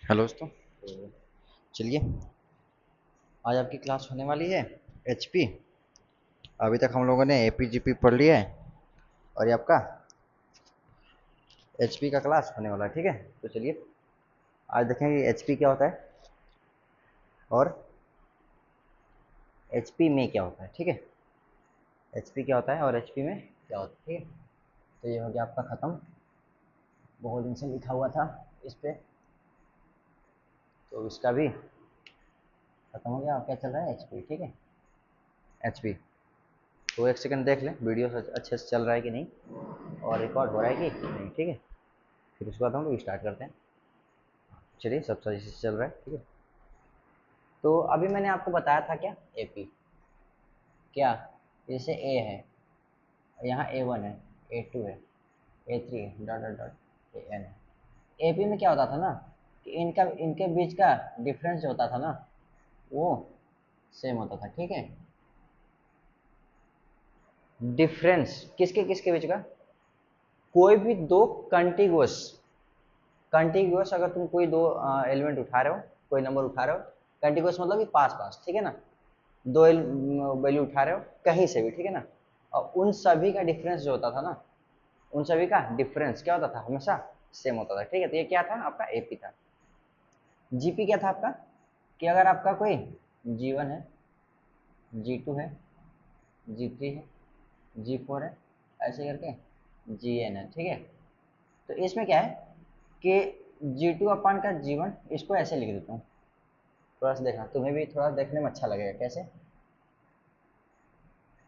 Hello दोस्तों। तो चलिए, आज आपकी क्लास होने वाली है एचपी। अभी तक हम लोगों ने एपी जीपी पढ़ लिया है और ये आपका एचपी का क्लास होने वाला है। ठीक है, तो चलिए आज देखेंगे एचपी क्या होता है और एचपी में क्या होता है। ठीक है, एचपी क्या होता है और एचपी में क्या होता है। ठीक है, तो ये हो गया आपका ख़त्म। बहुत दिन से लिखा हुआ था इस पे, तो इसका भी ख़त्म हो गया। अब क्या चल रहा है एचपी। ठीक है, एचपी। तो एक सेकंड देख लें वीडियो अच्छे से चल रहा है कि नहीं और रिकॉर्ड हो रहा है कि नहीं। ठीक है, फिर उसके बाद हम लोग स्टार्ट करते हैं। चलिए, सब सही से चल रहा है। ठीक है, तो अभी मैंने आपको बताया था क्या, एपी क्या। जैसे ए है, यहाँ A1 है, A2 है, A3 है, डॉट डॉट डॉट AN है। एपी में क्या होता था ना कि इनका इनके बीच का डिफरेंस जो होता था ना वो सेम होता था। ठीक है, डिफरेंस किसके किसके बीच का, कोई भी दो कंटिग्युअस कंटिग्युअस अगर तुम कोई दो एलिमेंट उठा रहे हो, कोई नंबर उठा रहे हो, कंटिग्युअस मतलब कि पास पास। ठीक है ना, दो वैल्यू उठा रहे हो कहीं से भी। ठीक है ना, और उन सभी का डिफरेंस जो होता था ना, उन सभी का डिफरेंस क्या होता था, हमेशा सेम होता था। ठीक है, तो ये क्या था आपका एपी था। जीपी क्या था आपका, कि अगर आपका कोई G1 है, G2 है, G3 है, G4 है, ऐसे करके Gn है। ठीक है, तो इसमें क्या है कि G2 अपान का G1, इसको ऐसे लिख देता हूँ। थोड़ा सा देखना, तुम्हें भी थोड़ा देखने में अच्छा लगेगा। कैसे,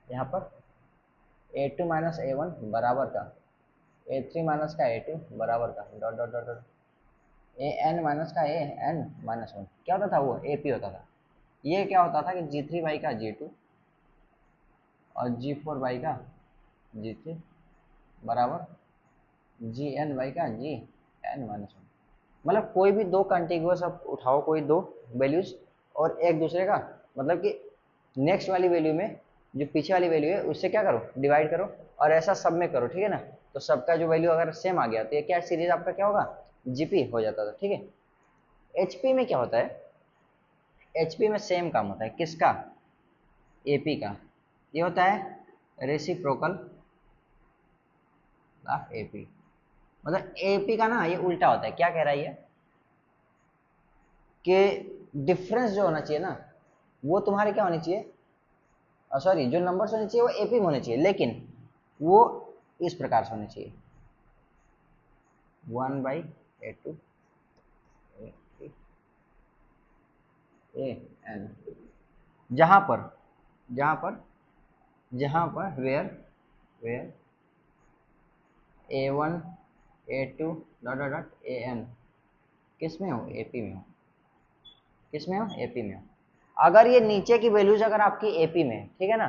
यहाँ पर A2 माइनस A1 बराबर का A3 माइनस का A2 बराबर का dot dot dot dot AN minus का AN-1 क्या होता था, वो AP होता था। ये क्या होता था कि G3 बाई का G2 और G4 बाई का G3 बराबर Gn बाई का Gn-1। मतलब कोई भी दो कंटिग्युअस आप उठाओ, कोई दो वैल्यूज, और एक दूसरे का मतलब कि नेक्स्ट वाली वैल्यू में जो पीछे वाली वैल्यू है उससे क्या करो, डिवाइड करो, और ऐसा सब में करो। ठीक है ना, तो सबका जो वैल्यू अगर सेम आ गया तो ये क्या सीरीज आपका क्या होगा, जीपी हो जाता था। ठीक है, एचपी में क्या होता है, एचपी में सेम काम होता है किसका, एपी का। ये होता है रेसिप्रोकल ऑफ एपी। मतलब एपी का ना ये उल्टा होता है। क्या कह रहा है ये, कि डिफरेंस जो होना चाहिए ना वो तुम्हारे क्या होनी चाहिए, सॉरी, जो नंबर्स होने चाहिए वो एपी में होने चाहिए, लेकिन वो इस प्रकार से होने चाहिए, 1/A2 AN। जहां पर जहां पर जहां पर where where A1 A2 dot dot dot AN किस में हो, एपी में हो। किस में हो, एपी में हो। अगर ये नीचे की वैल्यूज अगर आपकी एपी में, ठीक है ना,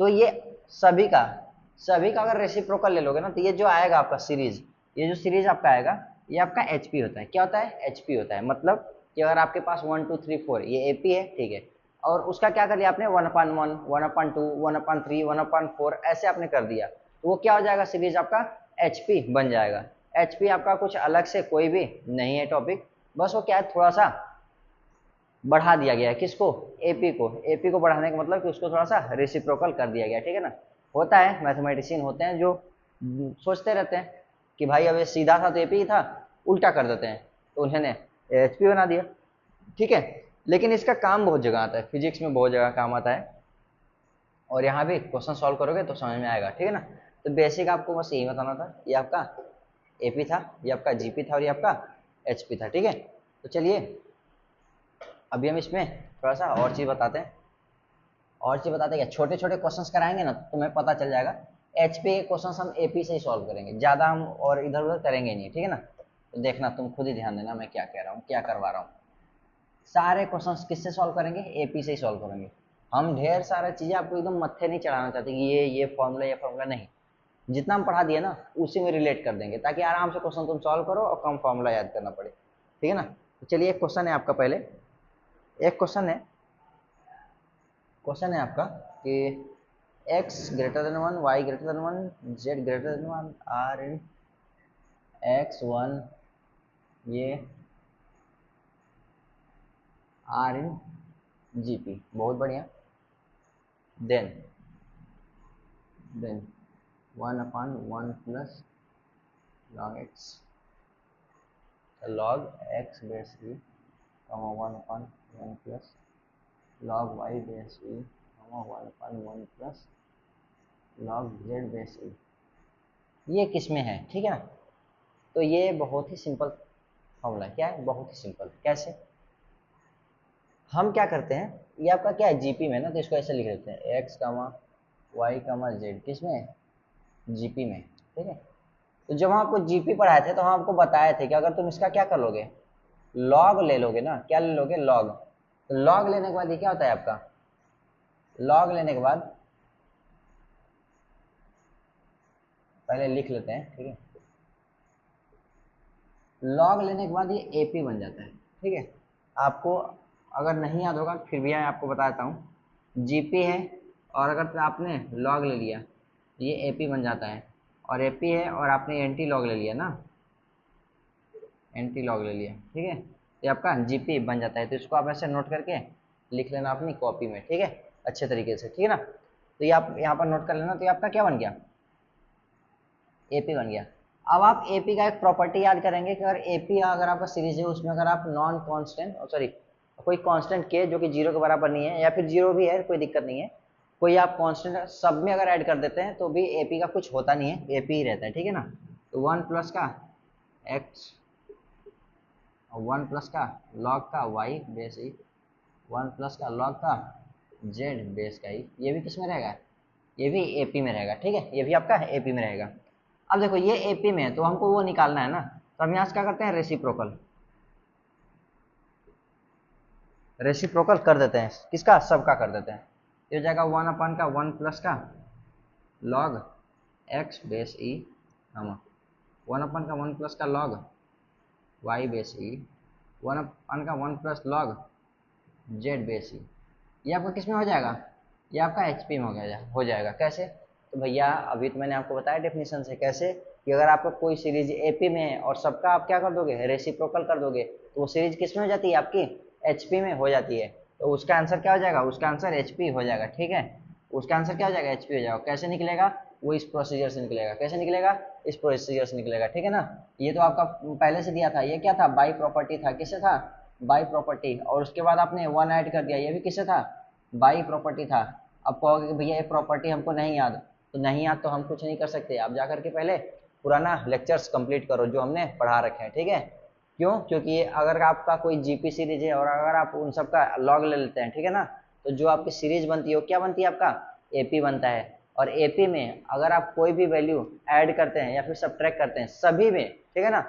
तो ये सभी का सभी का अगर रेसिप्रोकल ले लोगे ना, तो ये जो आएगा आपका सीरीज, ये जो सीरीज आपका आएगा ये आपका एचपी होता है। क्या होता है, एचपी होता है। मतलब कि अगर आपके पास 1 2 3 4 ये एपी है, ठीक है, और उसका क्या कर लिया आपने, 1/1 1/2 1/3 1/4 ऐसे आपने कर दिया, तो वो क्या हो जाएगा, सीरीज आपका एचपी बन जाएगा। एचपी आपका कुछ अलग से कोई भी नहीं है टॉपिक, बस वो क्या है, थोड़ा सा बढ़ा दिया गया है। किसको, एपी को। एपी को बढ़ाने का मतलब कि उसको थोड़ा सा रेसिप्रोकल कर दिया गया। ठीक है ना, होता है मैथमेटिशियन होते हैं जो सोचते रहते हैं कि भाई अब ये सीधा था तो एपी ही था, उल्टा कर देते हैं, तो उन्होंने एचपी बना दिया। ठीक है, लेकिन इसका काम बहुत जगह आता है, फिजिक्स में बहुत जगह काम आता है, और यहाँ भी क्वेश्चन सॉल्व करोगे तो समझ में आएगा। ठीक है ना, तो बेसिक आपको बस यही बताना था, ये आपका एपी था, ये आपका जीपी था, और ये आपका एचपी था। ठीक है, तो चलिए अभी हम इसमें थोड़ा सा और चीज़ बताते हैं। और चीज़ बताते हैं क्या, छोटे छोटे क्वेश्चंस कराएंगे ना तो तुम्हें पता चल जाएगा। एचपी के क्वेश्चंस हम एपी से ही सॉल्व करेंगे, ज़्यादा हम और इधर उधर करेंगे नहीं। ठीक है ना, तो देखना, तुम खुद ही ध्यान देना मैं क्या कह रहा हूँ, क्या करवा रहा हूँ। सारे क्वेश्चंस किससे सॉल्व करेंगे, एपी से ही सॉल्व करेंगे। हम ढेर सारा चीज़ें आपको एकदम मत्थे नहीं चढ़ाना चाहते कि ये फॉर्मूला नहीं। जितना हम पढ़ा दिए ना उसी में रिलेट कर देंगे, ताकि आराम से क्वेश्चन तुम सॉल्व करो और कम फॉर्मूला याद करना पड़े। ठीक है ना, तो चलिए एक क्वेश्चन है आपका, पहले एक क्वेश्चन है आपका कि x greater than 1 y greater than 1 z greater than 1 r in x1, ये आर इन जीपी, बहुत बढ़िया। Then then 1/1 plus log x base e, 1/1 plus log y base e, 1/1 plus log z base e. ये किस में है, ठीक है ना। तो ये बहुत ही सिंपल फॉर्मूला है। क्या है, बहुत ही सिंपल। कैसे, हम क्या करते हैं, ये आपका क्या है जीपी में ना, तो इसको ऐसे लिख देते हैं x कामा वाई कामा जेड, किस में, जीपी में, ठीक है। तो जब हम आपको जीपी पढ़ाए थे तो हम आपको बताए थे कि अगर तुम इसका क्या कर लोगे, लॉग ले लोगे ना, क्या ले लोगे, लॉग। तो लॉग लेने के बाद ये क्या होता है आपका, लॉग लेने के बाद पहले लिख लेते हैं, ठीक है। लॉग लेने के बाद ये एपी बन जाता है, ठीक है। आपको अगर नहीं याद होगा फिर भी मैं आपको बता देता हूँ, जीपी है और अगर आपने लॉग ले लिया ये एपी बन जाता है, और एपी है और आपने एंटी लॉग ले लिया ना, एंटी लॉग ले लिया, ठीक है, तो आपका जीपी बन जाता है। तो इसको आप ऐसे नोट करके लिख लेना अपनी कॉपी में, ठीक है, अच्छे तरीके से, ठीक है ना। तो ये आप यहाँ पर नोट कर लेना। तो ये आपका क्या बन गया, एपी बन गया। अब आप एपी का एक प्रॉपर्टी याद करेंगे कि अगर एपी अगर आपका सीरीज है उसमें अगर आप नॉन कांस्टेंट, सॉरी कोई कांस्टेंट के जो कि 0 के बराबर नहीं है, या फिर 0 भी है कोई दिक्कत नहीं है, कोई आप कांस्टेंट सब में अगर ऐड कर देते हैं तो भी एपी का कुछ होता नहीं है, एपी ही रहता है, ठीक है ना। तो 1 प्लस का एक्स, 1 प्लस का लॉग का वाई बेस ई, 1 प्लस का लॉग का जेड बेस का ई, ये भी किस में रहेगा, ये भी एपी में रहेगा, ठीक है, ये भी आपका एपी में रहेगा। अब देखो ये एपी में है तो हमको वो निकालना है ना, तो हम यहाँ से क्या करते हैं, रेसिप्रोकल, रेसिप्रोकल कर देते हैं, किसका, सबका कर देते हैं। ये हो जाएगा 1/1 प्लस का लॉग एक्स बेस ई, हम 1/1 प्लस का log Y base e, 1/1 plus log Z base e. ये आपका किस में हो जाएगा, ये आपका एचपी में हो जाएगा। कैसे, तो भैया अभी तो मैंने आपको बताया डेफिनेशन से, कैसे कि अगर आपका कोई सीरीज एपी में है और सबका आप क्या कर दोगे, रेसिप्रोकल कर दोगे, तो वो सीरीज किस में हो जाती है आपकी, एचपी में हो जाती है। तो उसका आंसर क्या हो जाएगा, उसका आंसर एचपी हो जाएगा, ठीक है। उसका आंसर क्या हो जाएगा, एचपी हो जाएगा। कैसे निकलेगा, वो इस प्रोसीजर से निकलेगा। कैसे निकलेगा, इस प्रोसीजर से निकलेगा, ठीक है ना। ये तो आपका पहले से दिया था, ये क्या था, बाई प्रॉपर्टी था, किससे था, बाई प्रॉपर्टी, और उसके बाद आपने 1 ऐड कर दिया, ये भी किससे था, बाई प्रॉपर्टी था। अब कहोगे कि भैया ये प्रॉपर्टी हमको नहीं याद, तो नहीं याद तो हम कुछ नहीं कर सकते, आप जाकर के पहले पुराना लेक्चर्स कंप्लीट करो जो हमने पढ़ा रखे हैं, ठीक है। क्यों, क्योंकि अगर आपका कोई जीपी सीरीज है और अगर आप उन सब का लॉग ले लेते हैं, ठीक है ना, तो जो आपकी सीरीज बनती है वो क्या बनती है, आपका एपी बनता है। और एपी में अगर आप कोई भी वैल्यू ऐड करते हैं या फिर सब्ट्रैक्ट करते हैं सभी में, ठीक है ना,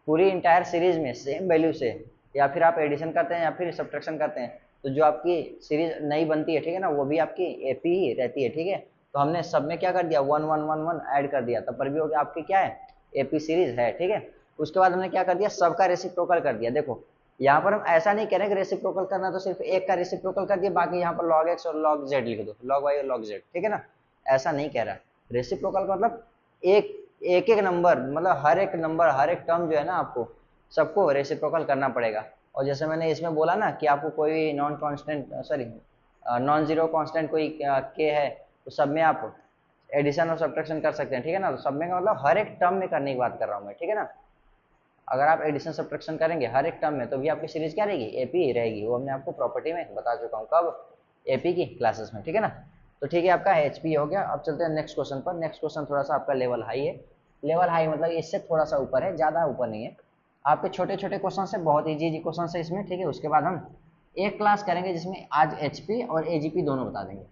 पूरी इंटायर सीरीज में सेम वैल्यू से, या फिर आप एडिशन करते हैं या फिर सब्ट्रैक्शन करते हैं, तो जो आपकी सीरीज नई बनती है, ठीक है ना, वो भी आपकी एपी ही रहती है, ठीक है। तो हमने सब में क्या कर दिया, 1 1 1 1 ऐड कर दिया, तब पर भी हो गया आपकी क्या है, एपी सीरीज है, ठीक है। उसके बाद हमने क्या कर दिया, सबका रेसिप्रोकल कर दिया। देखो यहाँ पर हम ऐसा नहीं कह रहे कि रेसिप्रोकल करना तो सिर्फ एक का रेसिप्रोकल कर दिया, बाकी यहाँ पर log x और log z लिख दो, log y और log z, ठीक है ना, ऐसा नहीं कह रहा। रेसिप्रोकल का मतलब एक एक नंबर, मतलब हर एक नंबर, हर एक टर्म जो है ना, आपको सबको रेसिप्रोकल करना पड़ेगा। और जैसे मैंने इसमें बोला ना कि आपको कोई non constant, sorry non zero constant कोई के है, तो सब में आप एडिशन और सब्ट्रैक्शन कर सकते हैं, ठीक है ना। तो सब में का मतलब हर एक टर्म में करने की बात कर रहा हूँ मैं, ठीक है ना। अगर आप एडिशन सब्ट्रैक्शन करेंगे हर एक टर्म में तो भी आपकी सीरीज क्या रहेगी, एपी ही रहेगी। वो हमने आपको प्रॉपर्टी में बता चुका हूँ, कब, एपी की क्लासेस में, ठीक है ना। तो ठीक है, आपका एचपी हो गया। अब चलते हैं नेक्स्ट क्वेश्चन पर। नेक्स्ट क्वेश्चन थोड़ा सा आपका लेवल हाई है, लेवल हाई मतलब इससे थोड़ा सा ऊपर है, ज़्यादा ऊपर नहीं है। आपके छोटे छोटे क्वेश्चन से, बहुत ईजी ईजी क्वेश्चन है इसमें, ठीक है। उसके बाद हम एक क्लास करेंगे जिसमें आज एचपी और एजीपी दोनों बता देंगे,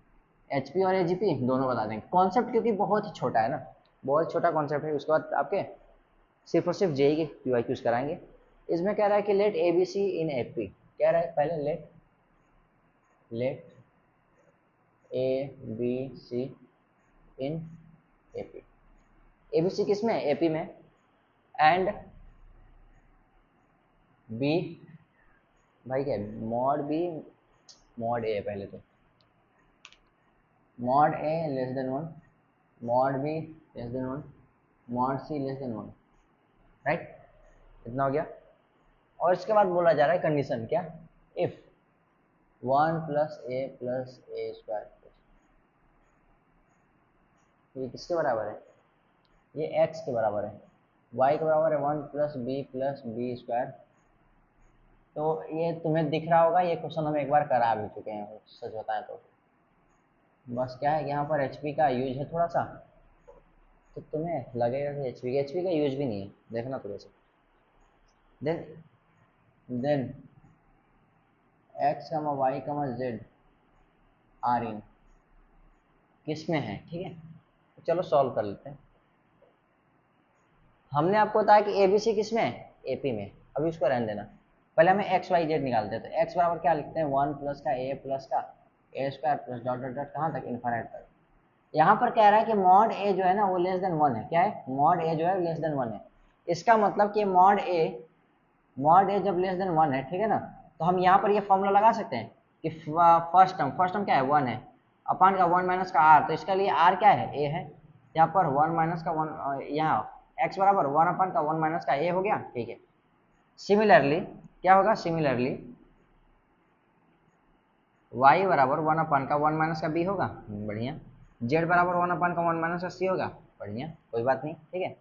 एचपी और एजीपी दोनों बता देंगे। कॉन्सेप्ट क्योंकि बहुत ही छोटा है ना, बहुत छोटा कॉन्सेप्ट है। उसके बाद आपके सिर्फ और सिर्फ जेई के पीवाईक्यूज कराएंगे। इसमें कह रहा है कि let A B C in AP, कह रहा है पहले let A B C in AP, A B C किस में, एपी में, एंड बी, भाई क्या है, मॉड बी मॉड ए, पहले तो mod A less than 1, mod B less than 1, mod C less than 1, right, इतना हो गया। और इसके बाद बोला जा रहा है कंडीशन क्या, इफ 1 प्लस ए स्क्वायर, ये किसके बराबर है? ये x के बराबर है, y के बराबर है 1 प्लस बी स्क्वायर। तो ये तुम्हें दिख रहा होगा, ये क्वेश्चन हम एक बार करा भी चुके हैं सच बताएं तो। बस क्या है कि यहाँ पर एचपी का यूज है थोड़ा सा, तो तुम्हें लगेगा कि एचपी का यूज भी नहीं है, देखना थोड़ा सा। देन एक्स कमा वाई कमा जेड आर इन किस में है, ठीक है। तो चलो सॉल्व कर लेते हैं। हमने आपको बताया कि एबीसी किस में है, एपी में। अभी उसको रहने देना, पहले हमें एक्स वाई जेड निकालते हैं। तो एक्स बराबर क्या लिखते हैं, 1 प्लस का a square plus dot dot dot कहाँ तक, इन्फाइनाइट तक। यहाँ पर कह रहा है कि मॉड ए जो है ना वो लेस देन 1 है। क्या है, मॉड ए जो है लेस देन 1 है। इसका मतलब कि मॉड ए जब लेस देन 1 है, ठीक है ना, तो हम यहाँ पर ये फॉर्मूला लगा सकते हैं कि फर्स्ट टर्म क्या है, 1 है, अपान का 1 माइनस का आर, तो इसका लिए आर क्या है, ए है। यहाँ पर 1 माइनस का 1, यहाँ एक्स बराबर 1 अपान का 1 माइनस का ए हो गया, ठीक है। सिमिलरली क्या होगा, सिमिलरली y बराबर 1 अपान का 1 माइनस का बी होगा, बढ़िया। z बराबर 1 अपान का 1 माइनस का सी होगा, बढ़िया, कोई बात नहीं, ठीक है।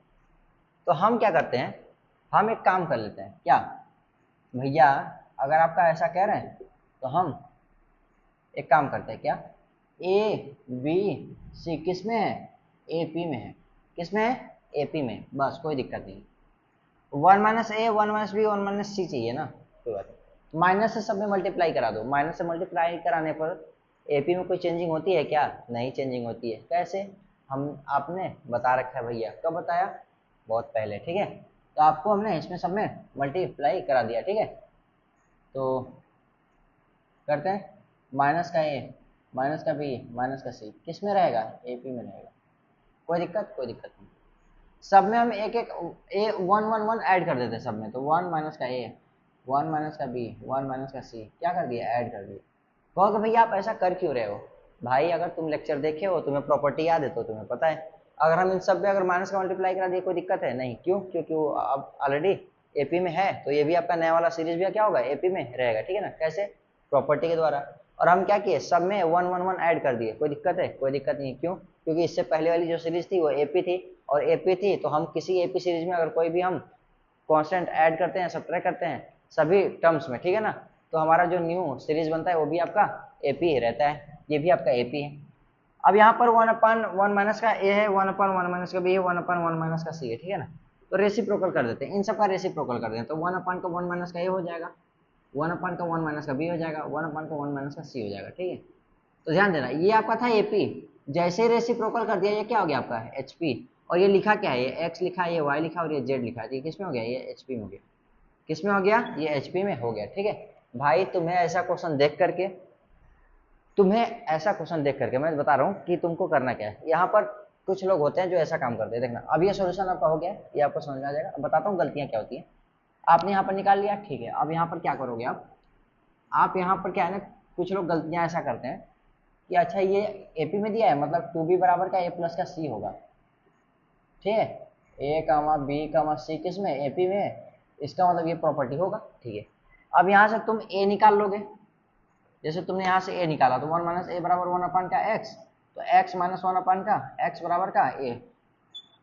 तो हम क्या करते हैं, हम एक काम कर लेते हैं, क्या भैया, अगर आपका ऐसा कह रहे हैं तो हम एक काम करते हैं, क्या, ए बी सी किस में है, ए पी में है। किस में है, ए पी में, बस कोई दिक्कत नहीं। 1 माइनस ए 1 माइनस बी 1 माइनस सी चाहिए ना, कोई बात नहीं। माइनस से सब में मल्टीप्लाई करा दो, माइनस से मल्टीप्लाई कराने पर एपी में कोई चेंजिंग होती है क्या, नहीं चेंजिंग होती है। कैसे, हम आपने बता रखा है भैया, कब बताया, बहुत पहले, ठीक है। तो आपको हमने इसमें सब में मल्टीप्लाई करा दिया, ठीक है। तो करते हैं, माइनस का ए माइनस का बी माइनस का सी किस में रहेगा, एपी में रहेगा, कोई दिक्कत, कोई दिक्कत नहीं। सब में हम एक एक ए 1 1 1 ऐड कर देते हैं सब में। तो 1 माइनस का ए 1 माइनस का बी 1 माइनस का सी क्या कर दिया, ऐड कर दिया। कहोगे भैया आप ऐसा कर क्यों रहे हो, भाई अगर तुम लेक्चर देखे हो, तुम्हें प्रॉपर्टी याद है तो तुम्हें पता है, अगर हम इन सब में अगर माइनस का मल्टीप्लाई करा दिए कोई दिक्कत है नहीं, क्यों, क्योंकि वो अब ऑलरेडी एपी में है, तो ये भी आपका नया वाला सीरीज भी क्या होगा, एपी में रहेगा, ठीक है ना। कैसे, प्रॉपर्टी के द्वारा। और हम क्या किए, सब में 1 1 1 ऐड कर दिए, कोई दिक्कत है, कोई दिक्कत नहीं, क्यों, क्योंकि इससे पहले वाली जो सीरीज थी वो एपी थी, और एपी थी तो हम किसी एपी सीरीज में अगर कोई भी हम कांस्टेंट ऐड करते हैं, सब्ट्रैक्ट करते हैं सभी टर्म्स में, ठीक है ना, तो हमारा जो न्यू सीरीज बनता है वो भी आपका एपी ही रहता है, ये भी आपका एपी है। अब यहाँ पर 1/1 माइनस का ए है, 1/1 माइनस का बी है, 1/1 माइनस का सी है, ठीक है ना। तो रेसिप्रोकल कर देते हैं, इन सब का रेसिप्रोकल कर देते हैं, तो 1/1 माइनस का ए हो जाएगा, 1/1 माइनस का बी हो जाएगा, 1/1 माइनस का सी हो जाएगा, ठीक है। तो ध्यान देना, ये आपका था एपी, जैसे ही रेसिप्रोकल कर दिया ये क्या हो गया आपका एचपी। और ये लिखा क्या है, ये एक्स लिखा है, ये वाई लिखा और ये जेड लिखा है, ये किस में हो गया, ये एचपी में हो गया। किस में हो गया, ये एचपी में हो गया, ठीक है। भाई तुम्हें ऐसा क्वेश्चन देख करके मैं बता रहा हूँ कि तुमको करना क्या है। यहाँ पर कुछ लोग होते हैं जो ऐसा काम करते हैं, देखना अब ये सोल्यूशन आपका हो गया, ये आपको समझ में आ जाएगा। अब बताता हूँ गलतियाँ क्या होती हैं। आपने यहाँ पर निकाल लिया, ठीक है। अब यहाँ पर क्या करोगे आप यहाँ पर क्या है ना, कुछ लोग गलतियाँ ऐसा करते हैं कि अच्छा ये एपी में दिया है मतलब 2b बराबर का ए प्लस का सी होगा, ठीक है। ए कामा बी कामा सी किस में, एपी में, इसका मतलब ये प्रॉपर्टी होगा, ठीक है। अब यहाँ से तुम ए निकाल लोगे, जैसे तुमने यहाँ से ए निकाला तो 1 माइनस ए बराबर 1 का एक्स, तो एक्स माइनस 1 का एक्स बराबर का ए,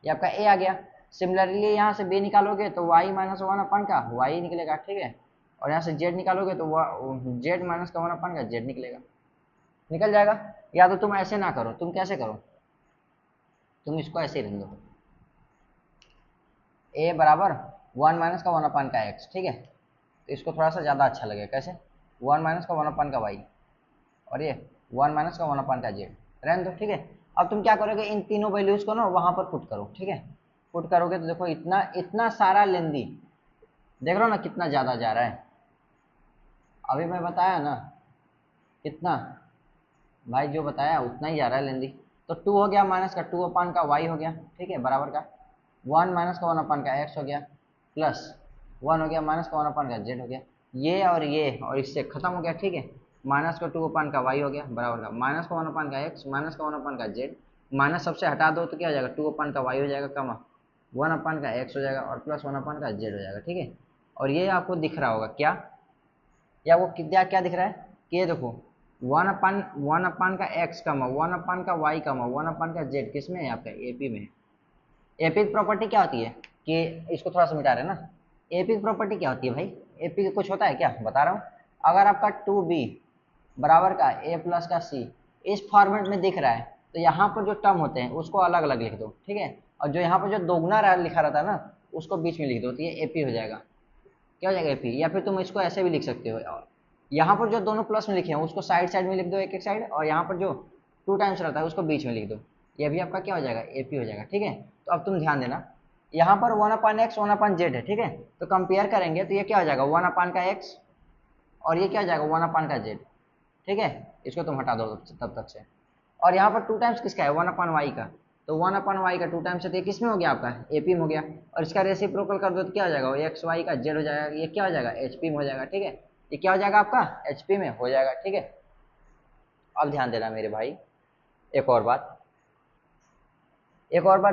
ये आपका ए आ गया। सिमिलरली यहाँ से बी निकालोगे तो वाई माइनस 1 का वाई निकलेगा, ठीक है। और यहाँ से जेड निकालोगे तो जेड माइनस का 1 का जेड निकलेगा, निकल जाएगा। या तो तुम ऐसे ना करो, तुम कैसे करो, तुम इसको ऐसे ही रख दो, ए बराबर 1 माइनस का 1 का एक्स, ठीक है। तो इसको थोड़ा सा ज़्यादा अच्छा लगेगा, कैसे, 1 माइनस का 1 का वाई, और ये 1 माइनस का 1 का जेड, रहने दो, ठीक है। अब तुम क्या करोगे, इन तीनों वैल्यूज को ना वहां पर पुट करो, ठीक है। पुट करोगे तो देखो इतना इतना सारा लेंदी, देख रहे हो ना कितना ज़्यादा जा रहा है। अभी मैं बताया ना कितना, भाई जो बताया उतना ही जा रहा है लेंदी। तो 2 हो गया माइनस का 2 का वाई हो गया, ठीक है, बराबर का 1 माइनस का 1 का एक्स हो गया, प्लस 1 हो गया माइनस का 1 का जेड हो गया, ये और इससे खत्म हो गया, ठीक है। माइनस का 2 का वाई हो गया, बराबर का माइनस का 1 का एक्स माइनस का 1 का जेड, माइनस सबसे हटा दो तो क्या हो जाएगा, 2 का वाई हो जाएगा, कमा 1 का एक्स हो जाएगा, और प्लस 1 का जेड हो जाएगा, ठीक है। और ये आपको दिख रहा होगा क्या, या वो क्या क्या दिख रहा है कि ये देखो 1/1 का x कमा 1/1 का y कमा 1/1 का z किस में है आपका एपी में। एपी की प्रॉपर्टी क्या होती है कि इसको थोड़ा सा मिटा रहे हैं ना। एपी की प्रॉपर्टी क्या होती है भाई, एपी का कुछ होता है क्या, बता रहा हूँ। अगर आपका 2b बराबर का a प्लस का c इस फॉर्मेट में दिख रहा है तो यहाँ पर जो टर्म होते हैं उसको अलग अलग लिख दो, ठीक है। और जो यहाँ पर जो दोगुना लिखा रहता है ना उसको बीच में लिख दो, तो ये एपी हो जाएगा। क्या हो जाएगा एपी। या फिर तुम इसको ऐसे भी लिख सकते हो, यहाँ पर जो दोनों प्लस में लिखे हैं उसको साइड साइड में लिख दो, एक एक साइड, और यहाँ पर जो 2 टाइम्स रहता है उसको बीच में लिख दो, ये भी आपका क्या हो जाएगा एपी हो जाएगा, ठीक है। तो अब तुम ध्यान देना, यहाँ पर 1/x 1/z है, ठीक है। तो कंपेयर करेंगे तो ये क्या हो जाएगा 1/का x और ये क्या हो जाएगा 1/का z, ठीक है। इसको तुम हटा दो तब तक से। और यहाँ पर 2 टाइम्स किसका है 1/y का, तो 1/y का 2 टाइम्स है तो ये किस में हो गया आपका एपी में हो गया। और इसका रेसिप्रोकल कर दो तो क्या हो जाएगा एक्स वाई का जेड हो जाएगा, ये क्या हो जाएगा एचपी में हो जाएगा, ठीक है। ये क्या हो जाएगा आपका एचपी में हो जाएगा, ठीक है। अब ध्यान देना मेरे भाई, एक और बात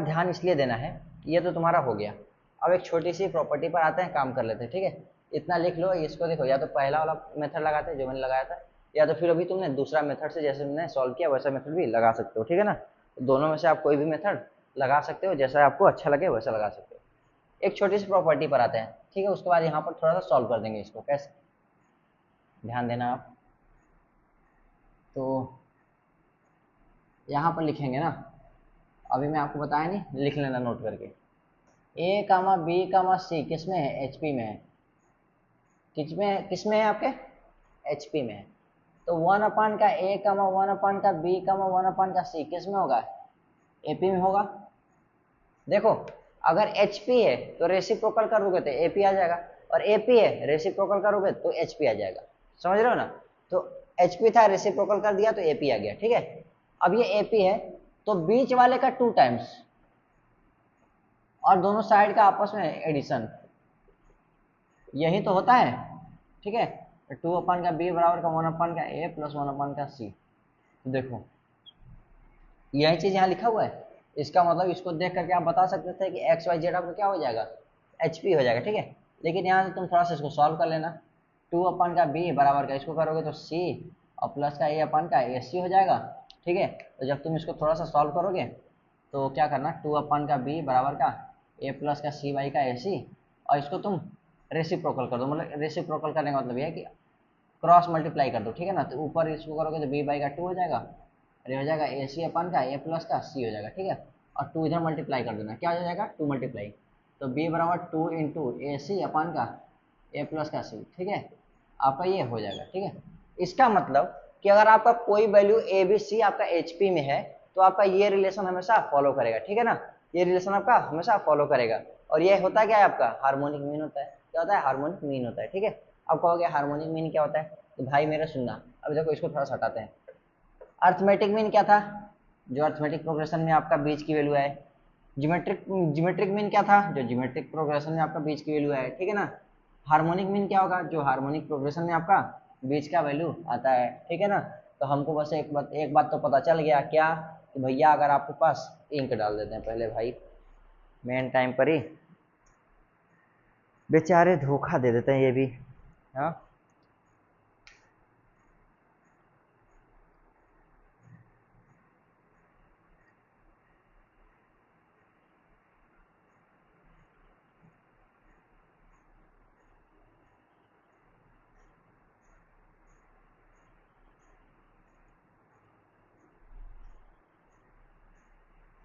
ध्यान इसलिए देना है, ये तो तुम्हारा हो गया। अब एक छोटी सी प्रॉपर्टी पर आते हैं, काम कर लेते हैं, ठीक है। इतना लिख लो, इसको देखो, या तो पहला वाला मेथड लगाते हैं जो मैंने लगाया था, या तो फिर अभी तुमने दूसरा मेथड से जैसे मैंने सॉल्व किया वैसा मेथड भी लगा सकते हो, ठीक है ना। दोनों में से आप कोई भी मेथड लगा सकते हो, जैसा आपको अच्छा लगे वैसा लगा सकते हो। एक छोटी सी प्रॉपर्टी पर आते हैं, ठीक है। उसके बाद यहाँ पर थोड़ा सा सॉल्व कर देंगे इसको, कैसे, ध्यान देना आप। तो यहाँ पर लिखेंगे ना, अभी मैं आपको बताया नहीं, लिख लेना नोट करके। ए कामा बी कामा सी किस में है एचपी में है, किस में है आपके एचपी में है। तो 1/का ए कामा 1/का बी कामा 1/का सी किस में होगा एपी में होगा। देखो अगर एचपी है तो रेसिप्रोकल करोगे तो एपी आ जाएगा, और एपी है रेसिप्रोकल करोगे तो एचपी आ जाएगा, समझ रहे हो ना। तो एचपी था रेसिप्रोकल कर दिया तो एपी आ गया, ठीक है। अब ये एपी है तो बीच वाले का 2 टाइम्स और दोनों साइड का आपस में एडिशन, यही तो होता है, ठीक है। 2/का बी बराबर का 1/का ए प्लस 1/का सी। तो देखो यही चीज यहाँ लिखा हुआ है, इसका मतलब इसको देख करके आप बता सकते थे कि एक्स वाई जेड आपका क्या हो जाएगा एचपी हो जाएगा, ठीक है। लेकिन यहाँ से तुम थोड़ा सा इसको सॉल्व कर लेना, 2/का बी बराबर का इसको करोगे तो सी और प्लस का ए/का ए सी हो जाएगा, ठीक है। तो जब तुम इसको थोड़ा सा सॉल्व करोगे तो क्या करना 2/का बी बराबर का ए प्लस का सी वाई का ए सी, और इसको तुम रेसिप्रोकल कर दो, मतलब रेसिप्रोकल करने का मतलब ये है कि क्रॉस मल्टीप्लाई कर दो, ठीक है ना। तो ऊपर इसको करोगे तो बी बाई का 2 हो जाएगा, और ये हो जाएगा ए सी अपन का ए प्लस का सी हो जाएगा, ठीक है। और 2 इधर मल्टीप्लाई कर देना, क्या हो जाएगा 2 मल्टीप्लाई, तो बी बराबर 2 इंटू ए सी अपन का ए प्लस का सी, ठीक है। आपका ये हो जाएगा, ठीक है। इसका मतलब कि अगर आपका कोई वैल्यू ए बी सी आपका एच पी में है तो आपका ये रिलेशन हमेशा फॉलो करेगा, ठीक है ना। ये रिलेशन आपका हमेशा फॉलो करेगा। और ये होता क्या है आपका हार्मोनिक मीन होता है, क्या होता है हार्मोनिक मीन होता है, ठीक है। अब कहोगे हार्मोनिक मीन क्या होता है, तो भाई मेरा सुनना, अब देखो इसको थोड़ा सा हटाते हैं। अर्थमेटिक मीन क्या था, जो अर्थमेटिक प्रोग्रेशन में आपका बीच की वैल्यू है। ज्योमेट्रिक मीन क्या था, जो ज्योमेट्रिक प्रोग्रेशन में आपका बीच की वैल्यू है, ठीक है ना। हार्मोनिक मीन क्या होगा, जो हार्मोनिक प्रोग्रेशन में आपका बीच का वैल्यू आता है, ठीक है ना। तो हमको बस एक बात तो पता चल गया, क्या कि भैया अगर आपके पास इंक डाल देते हैं पहले भाई मेन टाइम पर ही, बेचारे धोखा दे देते हैं ये भी, हाँ।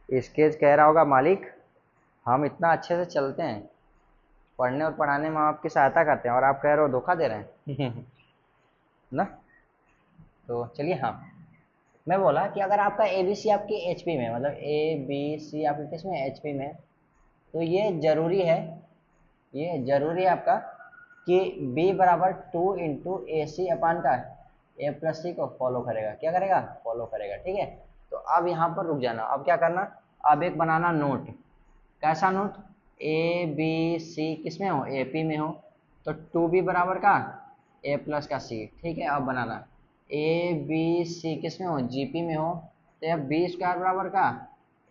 स्केच कह रहा होगा मालिक हम इतना अच्छे से चलते हैं, पढ़ने और पढ़ाने में आपकी सहायता करते हैं, और आप कह रहे हो धोखा दे रहे हैं ना। तो चलिए, हाँ, मैं बोला कि अगर आपका ए बी सी आपकी एच पी में, मतलब ए बी सी आपके किस में एच पी में, तो ये जरूरी है आपका कि b बराबर 2 इंटू ए सी अपान का ए प्लस सी को फॉलो करेगा, क्या करेगा फॉलो करेगा, ठीक है। तो अब यहाँ पर रुक जाना, अब क्या करना, अब एक बनाना नोट, कैसा नोट, ए बी सी किस में हो ए पी में हो, तो 2b बराबर का ए प्लस का सी, ठीक है। अब बनाना ए बी सी किस में हो जीपी में हो, तो अब बी स्क्वायर बराबर का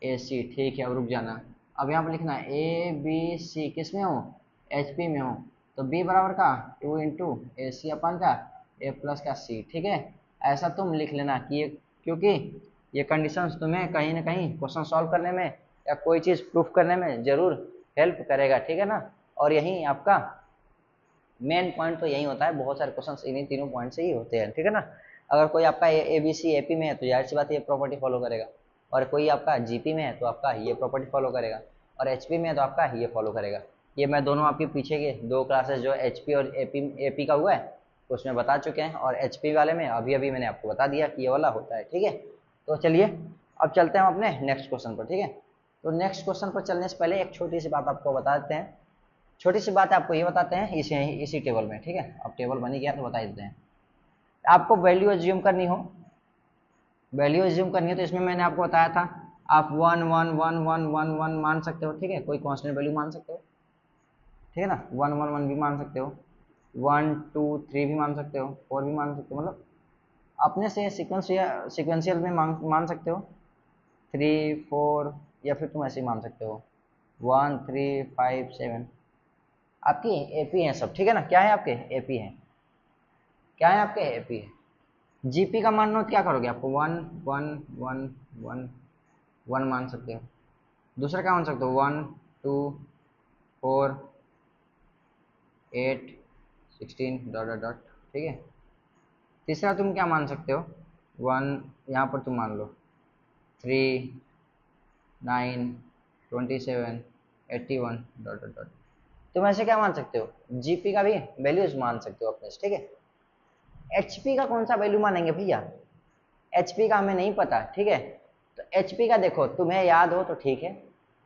ए सी, ठीक है। अब रुक जाना, अब यहाँ पर लिखना ए बी सी किस में हो एच पी में हो, तो b बराबर का 2 इंटू ए सी अपन का ए प्लस का सी, ठीक है। ऐसा तुम लिख लेना कि क्योंकि ये कंडीशंस तुम्हें कहीं ना कहीं क्वेश्चन सॉल्व करने में या कोई चीज़ प्रूफ करने में जरूर हेल्प करेगा, ठीक है ना। और यही आपका मेन पॉइंट तो यही होता है, बहुत सारे क्वेश्चन इन्हीं तीनों पॉइंट से ही होते हैं, ठीक है ना। अगर कोई आपका ए बी सी एपी में है तो जाहिर सी बात ये प्रॉपर्टी फॉलो करेगा, और कोई आपका जीपी में है तो आपका ये प्रॉपर्टी फॉलो करेगा, और एचपी में है तो आपका ये फॉलो करेगा। ये मैं दोनों आपके पीछे के दो क्लासेस जो एचपी और एपी का हुआ है उसमें बता चुके हैं, और एचपी वाले में अभी अभी मैंने आपको बता दिया कि ये वाला होता है, ठीक है। तो चलिए अब चलते हैं हम अपने नेक्स्ट क्वेश्चन पर, ठीक है। तो नेक्स्ट क्वेश्चन पर चलने से पहले एक छोटी सी बात आपको बता देते हैं, छोटी सी बात आपको ये बताते हैं इसी टेबल में, ठीक है। अब टेबल बनी गया तो बता देते हैं। आपको वैल्यू एज्यूम करनी हो, वैल्यू एज्यूम करनी है तो इसमें मैंने आपको बताया था आप 1 1 1 1 1 1 मान सकते हो, ठीक है। कोई कांस्टेंट वैल्यू मान सकते हो, ठीक है ना। 1 1 1 भी मान सकते हो, 1 2 3 भी मान सकते हो, 4 भी मान सकते हो, मतलब अपने से सिक्वेंशियल में मान सकते हो, 3 4, या फिर तुम ऐसे ही मान सकते हो 1 3 5 7। आपकी एपी है सब, ठीक है ना। क्या है आपके एपी है, क्या है आपके एपी है। जीपी का मान लो क्या करोगे, आपको 1 1 1 1 1 मान सकते हो। दूसरा क्या मान सकते हो, 1 2 4 8 16 डॉट डॉट डॉट, ठीक है। तीसरा तुम क्या मान सकते हो, 1 यहाँ पर तुम मान लो 3 9 27 81 डॉट डॉट डॉट। तुम ऐसे क्या मान सकते हो, जीपी का भी वैल्यूज मान सकते हो अपने, ठीक है। एचपी का कौन सा वैल्यू मानेंगे भैया, एचपी का हमें नहीं पता, ठीक है। तो एचपी का देखो तुम्हें याद हो तो ठीक है,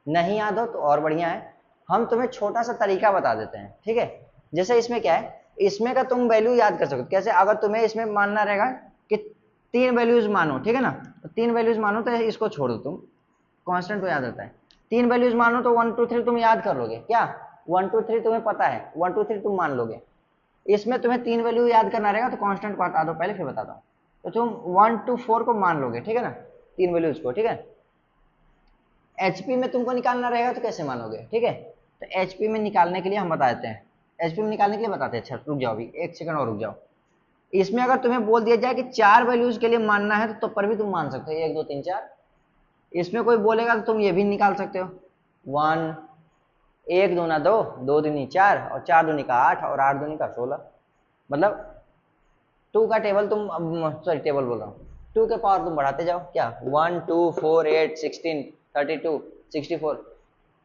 नहीं याद हो तो और बढ़िया है। हम तुम्हें छोटा सा तरीका बता देते हैं, ठीक है। जैसे इसमें क्या है, इसमें का तुम वैल्यू याद कर सकते हो कैसे, अगर तुम्हें इसमें मानना रहेगा कि 3 वैल्यूज मानो, ठीक है ना। तो 3 वैल्यूज मानो तो इसको छोड़ दो तुम, कांस्टेंट तो याद होता है। 3 वैल्यूज मानो तो 1 2 3 तुम याद कर लोगे क्या, 1 2 3 तुम्हें पता है, 1 2 3 तुम मान लोगे। इसमें तुम्हें 3 वैल्यू याद करना रहेगा तो कांस्टेंट को हटा दो पहले फिर बताता हूँ। तो तुम 1 2 4 को मान लोगे, ठीक है ना, 3 वैल्यूज को, ठीक है। एचपी में तुमको निकालना रहेगा तो कैसे मानोगे, ठीक है। तो एचपी में निकालने के लिए हम बता देते हैं, एचपी में निकालने के लिए बताते हैं। अच्छा रुक जाओ अभी 1 सेकंड और रुक जाओ। इसमें अगर तुम्हें बोल दिया जाए कि 4 वैल्यूज के लिए मानना है तो पर भी तुम मान सकते हो 1 2 3 4। इसमें कोई बोलेगा तो तुम ये भी निकाल सकते हो, 1 1 दूना 2 2 दूनी 4 और 4 दूनी का 8 और 8 दूनी का 16। मतलब 2 का टेबल तुम, सॉरी टेबल बोल रहा हूँ, 2 के पावर तुम बढ़ाते जाओ, क्या 1 2 4 8 16 32 64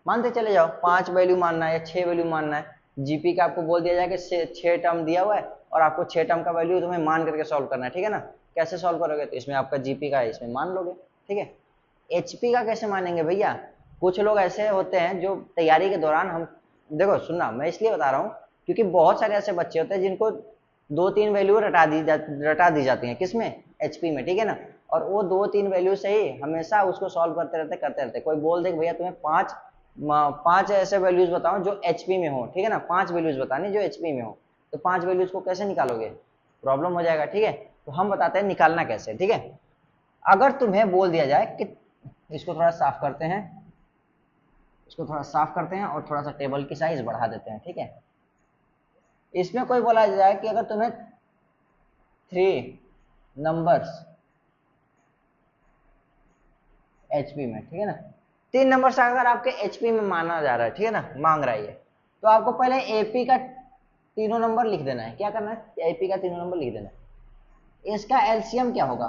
मानते चले जाओ। 5 वैल्यू मानना है या 6 वैल्यू मानना है, जीपी का आपको बोल दिया जाए कि 6 टर्म दिया हुआ है और आपको 6 टर्म का वैल्यू तुम्हें मान करके सॉल्व करना है, ठीक है ना। कैसे सॉल्व करोगे, तो इसमें आपका जीपी का है इसमें मान लोगे, ठीक है। एचपी का कैसे मानेंगे भैया, कुछ लोग ऐसे होते हैं जो तैयारी के दौरान, हम देखो सुनना मैं इसलिए बता रहा हूँ क्योंकि बहुत सारे ऐसे बच्चे होते हैं जिनको 2 3 वैल्यू रटा दी जाती हैं किसमें, एचपी में, ठीक है ना। और वो 2 3 वैल्यू से ही हमेशा उसको सॉल्व करते रहते। कोई बोल दे भैया तुम्हें पांच ऐसे वैल्यूज बताओ जो एचपी में हो, ठीक है ना, 5 वैल्यूज बतानी जो एचपी में हो, तो 5 वैल्यूज को कैसे निकालोगे, प्रॉब्लम हो जाएगा, ठीक है। तो हम बताते हैं निकालना कैसे, ठीक है। अगर तुम्हें बोल दिया जाए कि इसको थोड़ा साफ करते हैं, इसको थोड़ा साफ करते हैं और थोड़ा सा टेबल की साइज बढ़ा देते हैं, ठीक है। इसमें कोई बोला जाए कि अगर तुम्हें 3 नंबर्स एचपी में, ठीक है ना, 3 नंबर्स अगर आपके एचपी में माना जा रहा है, ठीक है ना, मांग रहा है ये, तो आपको पहले एपी का तीनों नंबर लिख देना है। क्या करना है, एपी का तीनों नंबर लिख देना है। इसका एलसीएम क्या होगा,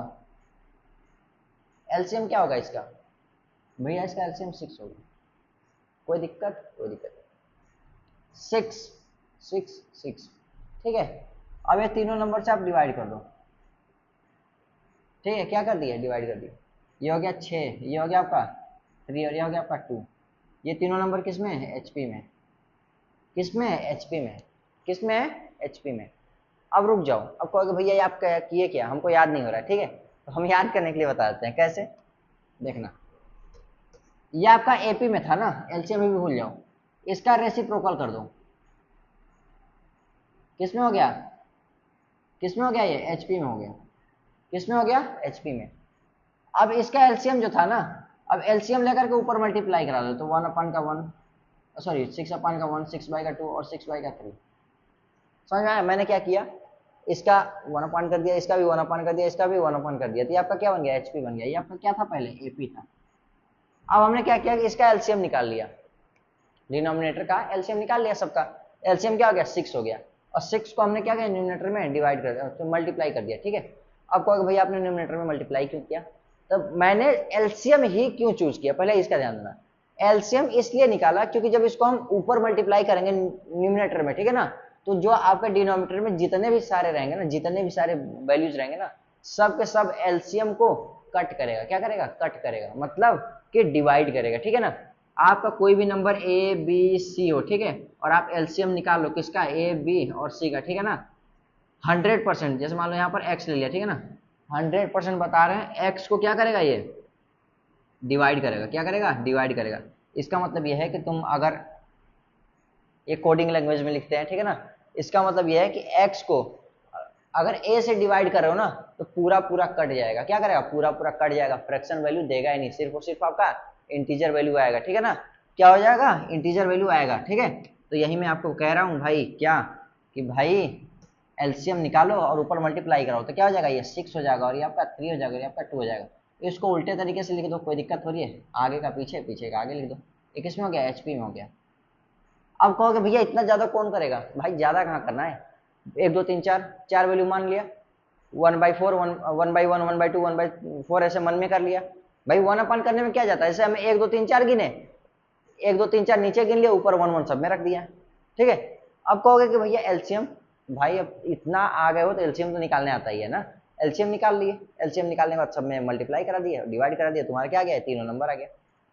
एलसीएम क्या होगा इसका भैया, इसका एलसीएम 6 होगा। कोई दिक्कत, कोई दिक्कत 6 6 6, ठीक है। अब ये तीनों नंबर से आप डिवाइड कर दो, ठीक है। क्या कर दिया, डिवाइड कर दिया। ये हो गया 6, ये हो गया आपका 3 और ये हो गया आपका 2। ये तीनों नंबर किस में है, एचपी में, किस में है, एचपी में, किस में है, एचपी में। अब रुक जाओ, अब कहोगे भैया ये आप किए क्या, हमको याद नहीं हो रहा है, ठीक है। तो हम याद करने के लिए बता देते हैं कैसे, देखना। ये आपका एपी में था ना, एलसीएम भी भूल जाओ, इसका रेसिप्रोकल कर दो। किस में हो गया, किस में हो गया, ये एचपी में हो गया। किस में हो गया, एचपी में। अब इसका एलसीएम जो था ना, अब एलसीएम लेकर के ऊपर मल्टीप्लाई करा दो, तो 1 अपन का 1, सॉरी 6 अपन का 1, 6 बाई का 2 और 6 बाई का 3। समझ में आया मैंने क्या किया, इसका 1 कर दिया, इसका भी 1 कर दिया, इसका भी 1 कर दिया, तो ये आपका क्या बन गया, एचपी बन गया। ये आपका क्या था पहले, एपी था। अब हमने क्या किया कि इसका एलसीएम निकाल लिया, डिनोमिनेटर का एलसीएम निकाल लिया सबका। एलसीएम क्या हो गया, 6 हो गया, और 6 को हमने क्या किया, न्यूमिनेटर में डिवाइड कर दिया, तो मल्टीप्लाई कर दिया। ठीक है, अब कहोगे भैया आपने न्यूमिनेटर में मल्टीप्लाई क्यों किया, तब मैंने एलसीएम ही क्यों चूज किया, पहले इसका ध्यान देना। एलसीएम इसलिए निकाला क्योंकि जब इसको हम ऊपर मल्टीप्लाई करेंगे न्यूमिनेटर में, ठीक है ना, तो जो आपके डिनोमिनेटर में जितने भी सारे रहेंगे ना, जितने भी सारे वैल्यूज रहेंगे ना, सब के सब एलसीएम को कट करेगा। क्या करेगा, कट करेगा, मतलब कि डिवाइड करेगा। ठीक है ना, आपका कोई भी नंबर ए बी सी हो, ठीक है, और आप एलसीएम निकाल लो किसका, ए बी और सी का, ठीक है ना, 100%, जैसे मान लो यहाँ पर एक्स ले लिया, ठीक है ना, 100% बता रहे हैं, एक्स को क्या करेगा, ये डिवाइड करेगा। क्या करेगा, डिवाइड करेगा। इसका मतलब यह है कि तुम अगर ये कोडिंग लैंग्वेज में लिखते हैं, ठीक है ना, इसका मतलब यह है कि एक्स को अगर ए से डिवाइड कर रहे हो ना, तो पूरा पूरा कट जाएगा। क्या करेगा, पूरा पूरा कट जाएगा, फ्रैक्शन वैल्यू देगा ही नहीं, सिर्फ और सिर्फ आपका इंटीजर वैल्यू आएगा। ठीक है ना, क्या हो जाएगा, इंटीजर वैल्यू आएगा। ठीक है, तो यही मैं आपको कह रहा हूँ भाई, क्या कि भाई एलसीएम निकालो और ऊपर मल्टीप्लाई कराओ, तो क्या हो जाएगा, ये 6 हो जाएगा, और ये आपका 3 हो जाएगा, ये आपका 2 हो जाएगा। इसको उल्टे तरीके से लिख दो, कोई दिक्कत हो रही है, आगे का पीछे, पीछे का आगे लिख दो। ये किसमें हो गया, एचपी में हो गया। अब कहोगे भैया इतना ज्यादा कौन करेगा, भाई ज्यादा कहाँ करना है, 1 2 3 4, 4 वैल्यू मान लिया, 1/4, 1/1, 1/2, 1/4 ऐसे मन में कर लिया। भाई 1 करने में क्या जाता है, जैसे हमें 1 2 3 4 गिने, 1 2 3 4 नीचे गिन लिया, ऊपर 1 1 सब में रख दिया। ठीक है, अब कहोगे कि भैया एलसीएम, भाई अब इतना आ गए हो तो एलसीएम तो निकालने आता ही है ना, एलसीएम निकाल लिए। एलसीएम निकालने के बाद सब में मल्टीप्लाई करा दिया, डिवाइड करा दिया, तुम्हारा क्या आ गया, तीनों नंबर आ गया।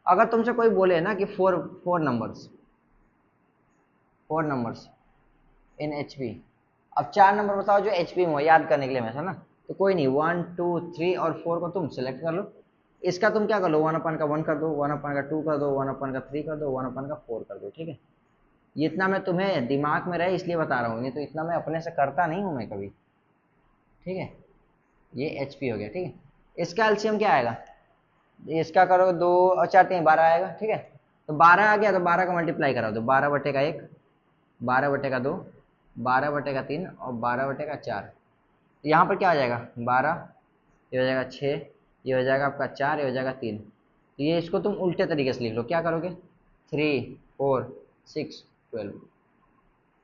अगर तुमसे कोई बोले ना कि फोर नंबर्स इन एचपी, अब 4 नंबर बताओ जो एचपी में हो, याद करने के लिए हमेशा ना, तो कोई नहीं, 1 2 3 और 4 को तुम सेलेक्ट कर लो। इसका तुम क्या कर लो, 1/1 कर दो, 1/2 कर दो, 1/3 कर दो, 1/4 कर दो। ठीक है, ये इतना मैं तुम्हें दिमाग में रहे इसलिए बता रहा हूँ, नहीं तो इतना मैं अपने से करता नहीं हूँ मैं कभी। ठीक है, ये एचपी हो गया। ठीक है, इसका एलसीएम क्या आएगा, इसका करो 2 और 4 3 12 आएगा। ठीक है, तो 12 आ गया, तो 12 का मल्टीप्लाई करा दो, 12/1, 12/2, 12/3 और 12/4। यहाँ पर क्या हो जाएगा, 12, ये हो जाएगा 6, ये हो जाएगा आपका 4, ये हो जाएगा 3। तो ये इसको तुम उल्टे तरीके से लिख लो, क्या करोगे, 3 4 6 12।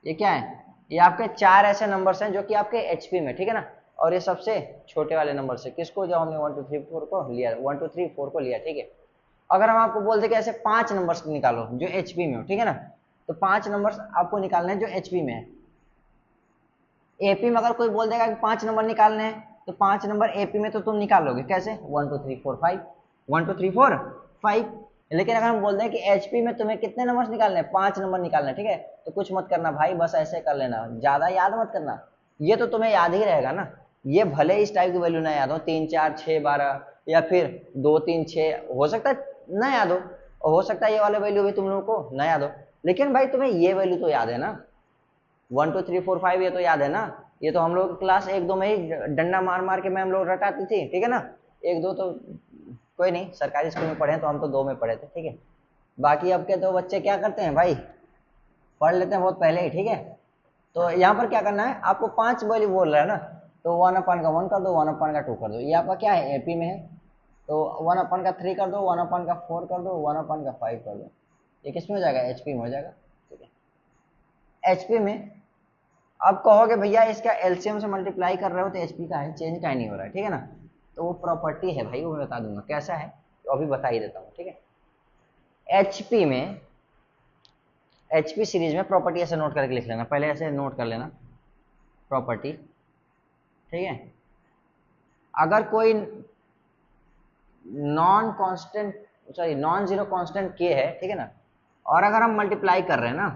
ये क्या है, ये आपके 4 ऐसे नंबर्स हैं जो कि आपके एचपी में, ठीक है ना, और ये सबसे छोटे वाले नंबर से, किसको, जो हमने 1 2 3 4 को लिया, 1 2 3 4 को लिया। ठीक है, अगर हम आपको बोलते कि ऐसे 5 नंबर्स निकालो जो एचपी में हो, ठीक है ना, तो 5 नंबर्स आपको निकालने हैं जो एचपी में है। एपी में अगर कोई बोल देगा कि 5 नंबर निकालने हैं, तो 5 नंबर एपी में तो तुम निकालोगे कैसे, 1 2 3 4 5, 1 2 3 4 5। लेकिन अगर हम बोल दें कि एचपी में तुम्हें कितने नंबर निकालने हैं, 5 नंबर निकालने, ठीक है, तो कुछ मत करना भाई, बस ऐसे कर लेना, ज्यादा याद मत करना, ये तो तुम्हें याद ही रहेगा ना। ये भले इस टाइप की वैल्यू ना याद हो, 3 4 6 12, या फिर 2 3 6, हो सकता है ना याद हो, और हो सकता है ये वाले वैल्यू भी तुम लोगों को ना याद हो, लेकिन भाई तुम्हें ये वैल्यू तो याद है ना, 1 2 3 4 5, ये तो याद है ना। ये तो हम लोग क्लास 1 2 में ही डंडा मार मार के मैम लोग रटाती थी। ठीक है ना, 1 2 तो कोई नहीं, सरकारी स्कूल में पढ़े तो हम तो 2 में पढ़े थे। ठीक है, बाकी अब के तो बच्चे क्या करते हैं भाई, पढ़ लेते हैं बहुत पहले ही। ठीक है, तो यहाँ पर क्या करना है, आपको 5 वैल्यू बोल रहा है ना, तो 1/1 कर दो, 1/2 कर दो, ये आपका क्या है, एपी में है, तो 1/3 कर दो, 1/4 कर दो, 1/5 कर दो, ये किस में हो जाएगा, एचपी में हो जाएगा। ठीक है, एचपी में अब कहोगे भैया इसका एलसीएम से मल्टीप्लाई कर रहे हो तो एचपी का है, चेंज का नहीं हो रहा है। ठीक है ना, तो वो प्रॉपर्टी है भाई, वो मैं बता दूंगा कैसा है, तो अभी बता ही देता हूँ। ठीक है, एचपी में, एचपी सीरीज में प्रॉपर्टी ऐसे नोट करके लिख लेना, पहले ऐसे नोट कर लेना प्रॉपर्टी। ठीक है, अगर कोई non constant, sorry non zero constant के है, ठीक है ना, और अगर हम मल्टीप्लाई कर रहे हैं ना,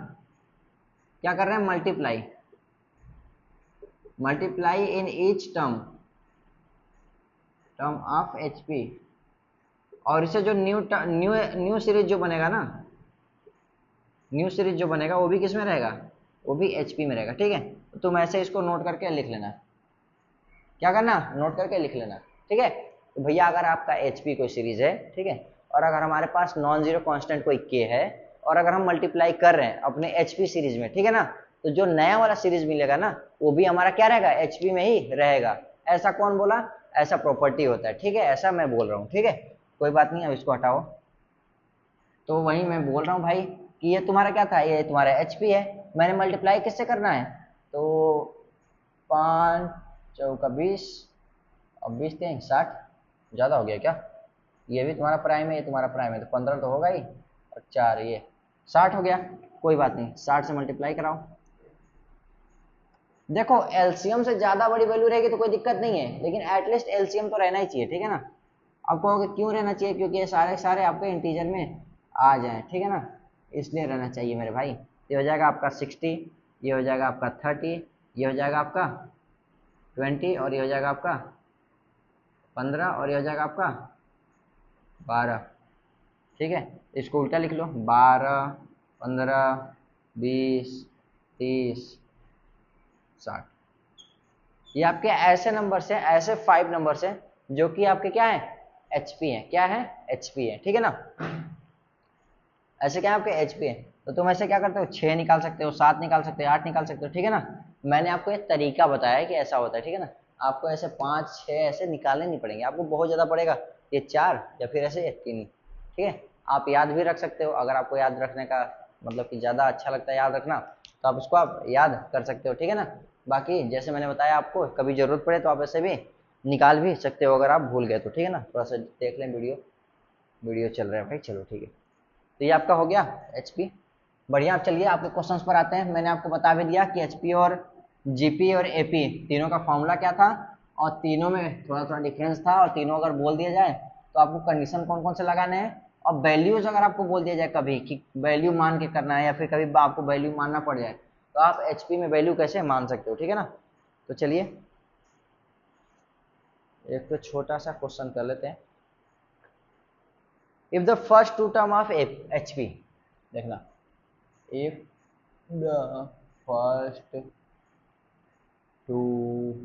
क्या कर रहे हैं, multiply in each term of HP, और इसे जो न्यू सीरीज जो बनेगा ना, न्यू सीरीज जो बनेगा वो भी किस में रहेगा, वो भी एचपी में रहेगा। ठीक है, तो तुम ऐसे इसको नोट करके लिख लेना, क्या करना, नोट करके लिख लेना। ठीक है, तो भैया अगर आपका एचपी कोई सीरीज है, ठीक है, और अगर हमारे पास नॉन जीरो कांस्टेंट कोई के है, और अगर हम मल्टीप्लाई कर रहे हैं अपने एचपी सीरीज में, ठीक है ना, तो जो नया वाला सीरीज मिलेगा ना वो भी हमारा क्या रहेगा, एचपी में ही रहेगा। ऐसा कौन बोला, ऐसा प्रॉपर्टी होता है, ठीक है, ऐसा मैं बोल रहा हूँ, ठीक है, कोई बात नहीं, अब इसको हटाओ। तो वही मैं बोल रहा हूँ भाई कि ये तुम्हारा क्या था, ये तुम्हारा एचपी है, मैंने मल्टीप्लाई किससे करना है, तो 5 × 4 = 20, अब 20×3 = 60, ज़्यादा हो गया क्या, ये भी तुम्हारा प्राइम है, ये तुम्हारा प्राइम है, तो 15 तो होगा ही, और 4 ये 60 हो गया। कोई बात नहीं, 60 से मल्टीप्लाई कराओ। देखो एलसीएम से ज्यादा बड़ी वैल्यू रहेगी तो कोई दिक्कत नहीं है, लेकिन एटलीस्ट एलसीएम तो रहना ही चाहिए, ठीक है ना। अब कहोगे क्यों रहना चाहिए, क्योंकि ये सारे सारे आपके इंटीजर में आ जाए, ठीक है ना, इसलिए रहना चाहिए मेरे भाई। ये हो जाएगा आपका 60, ये हो जाएगा आपका 30, ये हो जाएगा आपका 20, और ये हो जाएगा आपका 15, और ये हो जाएगा आपका 12, ठीक है। इसको उल्टा लिख लो, 12, 15, 20, 30, 60। ये आपके ऐसे नंबर से, ऐसे 5 नंबर से जो कि आपके क्या है, एचपी है, क्या है, एचपी है, ठीक है ना। ऐसे क्या है आपके एचपी है, तो तुम ऐसे क्या करते हो, 6 निकाल सकते हो, 7 निकाल सकते हो, 8 निकाल सकते हो, ठीक है ना। मैंने आपको एक तरीका बताया है कि ऐसा होता है, ठीक है ना। आपको ऐसे 5 6 ऐसे निकालने नहीं पड़ेंगे, आपको बहुत ज्यादा पड़ेगा ये 4 या फिर ऐसे 3, ठीक है। आप याद भी रख सकते हो, अगर आपको याद रखने का मतलब कि ज्यादा अच्छा लगता है याद रखना, तो आप उसको आप याद कर सकते हो, ठीक है ना। बाकी जैसे मैंने बताया आपको, कभी जरूरत पड़े तो आप ऐसे भी निकाल भी सकते हो अगर आप भूल गए तो, ठीक है ना। थोड़ा सा देख लें, वीडियो वीडियो चल रहा है भाई, चलो ठीक है। तो ये आपका हो गया एचपी, बढ़िया। आप चलिए आपके क्वेश्चंस पर आते हैं। मैंने आपको बता भी दिया कि एचपी और जीपी और एपी तीनों का फॉर्मूला क्या था, और तीनों में थोड़ा थोड़ा डिफरेंस था, और तीनों अगर बोल दिया जाए तो आपको कंडीशन कौन कौन से लगाने हैं, और वैल्यूज अगर आपको बोल दिया जाए कभी कि वैल्यू मान के करना है, या फिर कभी आपको वैल्यू मानना पड़ जाए, तो आप एचपी में वैल्यू कैसे मान सकते हो, ठीक है ना। तो चलिए एक तो छोटा सा क्वेश्चन कर लेते हैं। If the first two term of HP, देखना, if the first two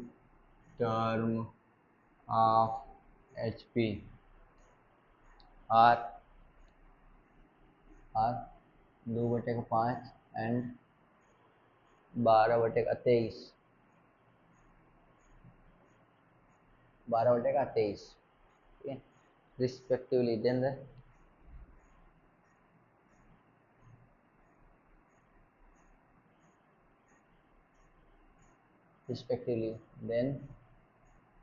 term of HP are 2/5 and 12/23, 12/23, ठीक है, respectively, then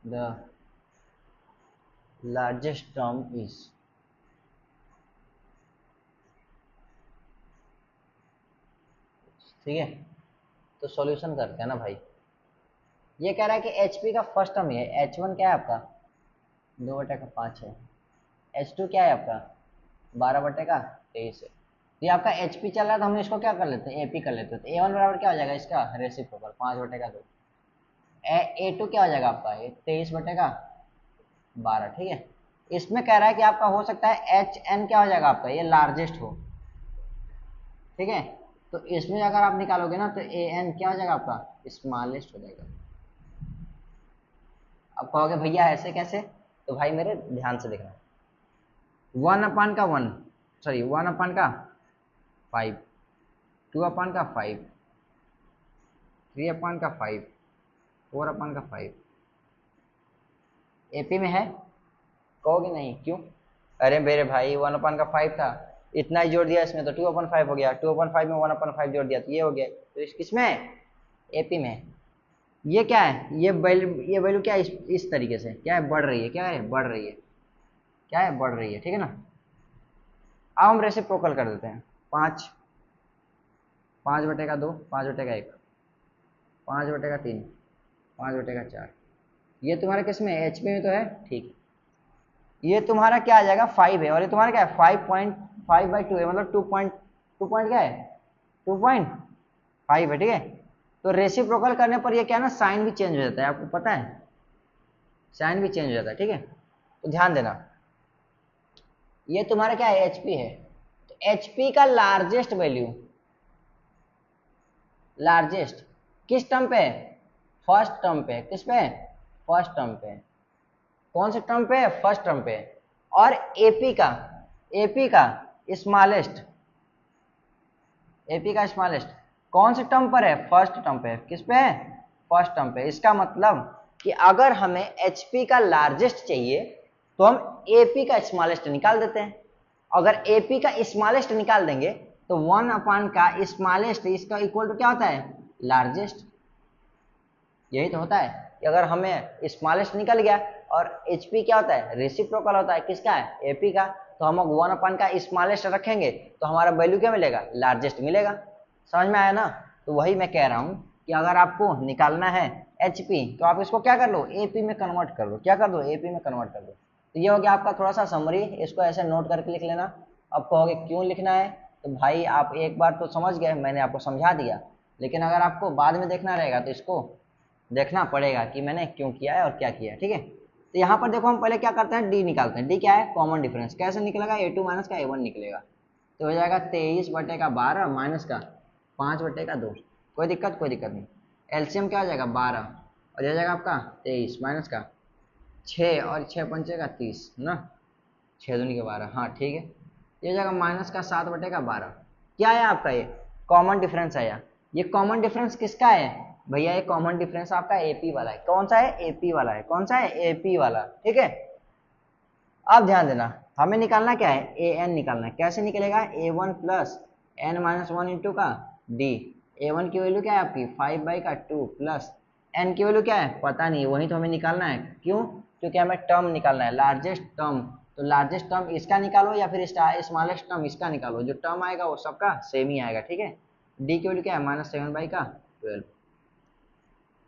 the largest term is, ठीक है। तो सॉल्यूशन करते हैं ना भाई। ये कह रहा है कि एचपी का फर्स्ट टर्म है, H1 क्या है आपका 2/5 है, H2 क्या है आपका 12/23 है। ये आपका एचपी चल रहा है, तो हम इसको क्या कर लेते हैं, एपी कर लेते हैं। तो A1 बराबर क्या हो जाएगा इसका रेसिप्रोकल 5/2, A2 क्या हो जाएगा आपका ये 23/12, ठीक है। इसमें कह रहा है कि आपका हो सकता है HN क्या हो जाएगा आपका, ये लार्जेस्ट हो, ठीक है। तो इसमें अगर आप निकालोगे ना तो AN क्या हो जाएगा आपका स्मॉलेस्ट हो जाएगा। अब कहोगे भैया ऐसे कैसे, तो भाई मेरे ध्यान से देखना, 1/1, सॉरी 1/5, 2/5, 3/5, 4/5 एपी में है, कहोगे नहीं क्यों, अरे मेरे भाई 1/5 था, इतना ही जोड़ दिया इसमें तो 2/5 हो गया, 2/5 में 1/5 जोड़ दिया तो ये हो गया, तो इस किस में, एपी में। ये क्या है, ये वैल्यू क्या है, इस तरीके से क्या है, बढ़ रही है, क्या है, बढ़ रही है, क्या है, बढ़ रही है, ठीक है ना। अब हम रेसिप्रोकल कर देते हैं, 5, 5/2, 5/1, 5/3, 5/4, ये तुम्हारे किस में एचपी में तो है, ठीक। ये तुम्हारा क्या आ जाएगा 5 है, और ये तुम्हारा क्या है 5.5/2 है, मतलब 2 पॉइंट क्या है 2.5 है, ठीक है। तो रेसिप्रोकल करने पर ये क्या है ना, साइन भी चेंज हो जाता है, आपको पता है, साइन भी चेंज हो जाता है, ठीक है। तो ध्यान देना, ये तुम्हारा क्या है एचपी है, तो एचपी का लार्जेस्ट वैल्यू, लार्जेस्ट किस टर्म पे, फर्स्ट टर्म पे, किस पे, फर्स्ट टर्म पे, कौन से टर्म पे, फर्स्ट टर्म पे। और एपी का स्मॉलेस्ट, एपी का स्मॉलेस्ट कौन से टर्म पर है? फर्स्ट टर्म पे है। किस पे है? फर्स्ट टर्म पे। इसका मतलब कि अगर हमें HP का लार्जेस्ट चाहिए तो हम AP का स्मॉलेस्ट निकाल देते हैं। अगर AP का स्मॉलेस्ट निकाल देंगे तो 1 अपान का स्मॉलेस्ट इसका इक्वल टू क्या होता है? लार्जेस्ट। यही तो होता है कि अगर हमें स्मॉलेस्ट निकल गया और HP क्या होता है? रेसिप्रोकल होता है। किसका है? AP का। तो हम 1 अपान का स्मॉलेस्ट रखेंगे तो हमारा वैल्यू क्या मिलेगा? लार्जेस्ट मिलेगा। समझ में आया ना? तो वही मैं कह रहा हूँ कि अगर आपको निकालना है HP तो आप इसको क्या कर लो? AP में कन्वर्ट कर लो। क्या कर दो? AP में कन्वर्ट कर दो। तो ये हो गया आपका थोड़ा सा समरी। इसको ऐसे नोट करके लिख लेना। अब कहोगे क्यों लिखना है? तो भाई आप एक बार तो समझ गए, मैंने आपको समझा दिया, लेकिन अगर आपको बाद में देखना रहेगा तो इसको देखना पड़ेगा कि मैंने क्यों किया है और क्या किया है। ठीक है, तो यहाँ पर देखो हम पहले क्या करते हैं? डी निकालते हैं। डी क्या है? Common difference. कैसे निकलेगा? A2 माइनस का A1 निकलेगा। तो हो जाएगा 23/12 माइनस का 5/2। कोई दिक्कत? कोई दिक्कत नहीं। एलसीएम क्या हो जाएगा? 12 और हो जाएगा आपका 23 माइनस का 6 और 6 पंचे का 30 ना, 6 दूनी के 12। हाँ ठीक है, ये हो जाएगा माइनस का 7/12। क्या है आपका? ये कॉमन डिफरेंस आया। ये कॉमन डिफरेंस किसका है भैया? ये कॉमन डिफरेंस आपका AP वाला है। कौन सा है? AP वाला है। कौन सा है? AP वाला। ठीक है, अब ध्यान देना, हमें निकालना क्या है? AN निकालना है। कैसे निकलेगा? A1 प्लस N-1 इंटू का D। A1 की वैल्यू क्या है आपकी? 5/2 प्लस N की वैल्यू क्या है? पता नहीं, वही तो हमें निकालना है। क्यों? क्योंकि हमें टर्म निकालना है, लार्जेस्ट टर्म। तो लार्जेस्ट टर्म इसका निकालो या फिर स्मॉलेस्ट टर्म इसका निकालो, जो टर्म आएगा वो सबका सेम ही आएगा। ठीक है, D की वैल्यू क्या है? -7/12।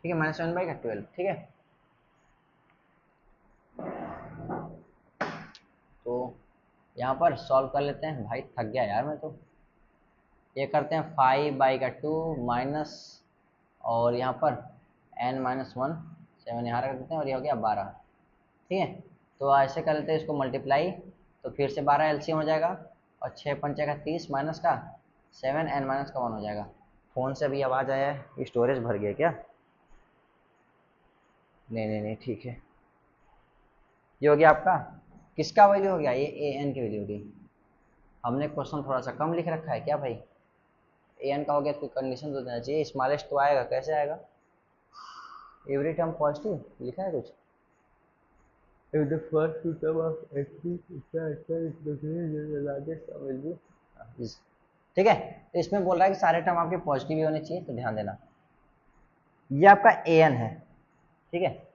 ठीक है, -7/12। ठीक है, तो यहाँ पर सॉल्व कर लेते हैं। भाई थक गया यार मैं तो। ये करते हैं 5/2 माइनस, और यहाँ पर N-1 7 यहाँ रख देते हैं और ये हो गया 12। ठीक है, तो ऐसे कर लेते हैं इसको मल्टीप्लाई। तो फिर से 12 LCM हो जाएगा और 6 पंचे का 30 माइनस का 7 N-1 हो जाएगा। फ़ोन से भी आवाज़ आया है, स्टोरेज भर गया क्या? नहीं नहीं नहीं, ठीक है। ये हो गया आपका किसका वैल्यू हो गया? ये AN की वैल्यू हो गई। हमने क्वेश्चन थोड़ा सा कम लिख रखा है क्या भाई? AN का हो गया तो कंडीशन तो देना चाहिए। स्मॉलेस्ट तो आएगा, कैसे आएगा? एवरी टर्म पॉजिटिव लिखा है कुछ? If the first two term of HP is the largest will be is। ठीक है, तो इसमें बोल रहा है कि सारे टर्म आपके पॉजिटिव ही होने चाहिए, तो ध्यान देना। ये आपका AN है। ठीक है,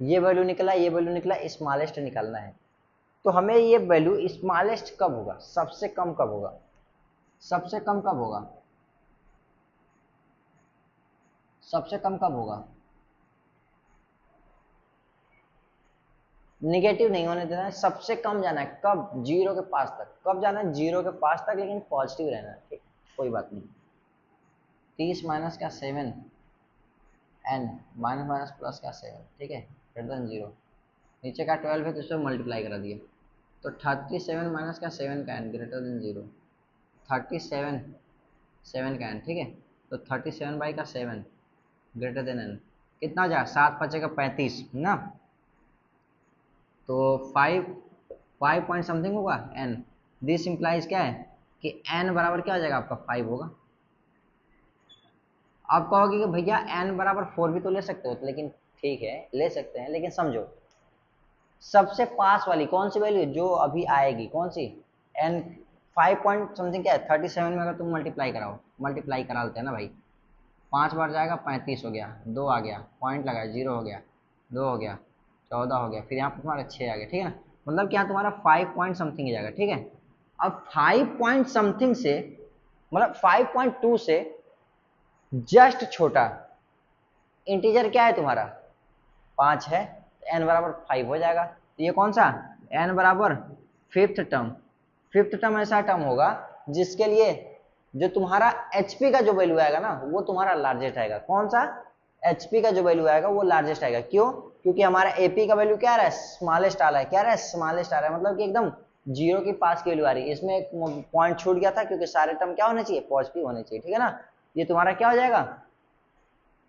ये वैल्यू निकला, ये वैल्यू निकला, स्मॉलेस्ट निकालना है। तो हमें ये वैल्यू स्मॉलेस्ट कब होगा? सबसे कम कब होगा? सबसे कम कब होगा? सबसे कम कब होगा? निगेटिव नहीं होने देना है, सबसे कम जाना है। कब? 0 के पास तक। कब जाना है? 0 के पास तक, लेकिन पॉजिटिव रहना है। ठीक, कोई बात नहीं। 30 माइनस का 7 N माइनस माइनस प्लस का 7, ठीक है, ग्रेटर देन 0। नीचे का 12 है तो इसमें मल्टीप्लाई करा दिया, तो 37 माइनस का 7 का N ग्रेटर देन 0। 37 7 का N, ठीक है, तो 37/7 ग्रेटर देन N। कितना जा? 7 5 का 35 ना, तो 5 पॉइंट समथिंग होगा N। दिस इंप्लाइज क्या है कि N बराबर क्या हो जाएगा आपका? 5 होगा। आप कहोगे कि भैया N बराबर 4 भी तो ले सकते हो, तो लेकिन ठीक है ले सकते हैं, लेकिन समझो सबसे पास वाली कौन सी वैल्यू जो अभी आएगी, कौन सी? N 5 पॉइंट समथिंग क्या है? 37 में अगर तुम मल्टीप्लाई कराओ, मल्टीप्लाई करा लेते हैं ना भाई, 5 बार जाएगा 35 हो गया, 2 आ गया, पॉइंट लगाया 0 हो गया, 2 हो गया, 14 हो गया, फिर यहाँ पर तुम्हारा 6 आ गया। ठीक है ना, मतलब क्या तुम्हारा 5 पॉइंट समथिंग ही जाएगा। ठीक है, अब 5 पॉइंट समथिंग से मतलब 5.2 से जस्ट छोटा इंटीजर क्या है तुम्हारा? 5 है, तो n बराबर 5 हो जाएगा। तो ये कौन सा? n बराबर फिफ्थ टर्म। फिफ्थ टर्म ऐसा टर्म होगा जिसके लिए जो तुम्हारा HP का जो वैल्यू आएगा ना वो तुम्हारा लार्जेस्ट आएगा। कौन सा? HP का जो वैल्यू आएगा वो लार्जेस्ट आएगा। क्यों? क्योंकि हमारा AP का वैल्यू क्या आ रहा है? स्मॉलेस्ट आ रहा है। क्या आ रहा है? स्मॉलेस्ट आ रहा है, मतलब कि एकदम 0 के पास की वैल्यू आ रही है। इसमें एक पॉइंट छूट गया था क्योंकि सारे टर्म क्या होने चाहिए? पॉजिटिव होने चाहिए। ठीक है ना, ये तुम्हारा क्या हो जाएगा?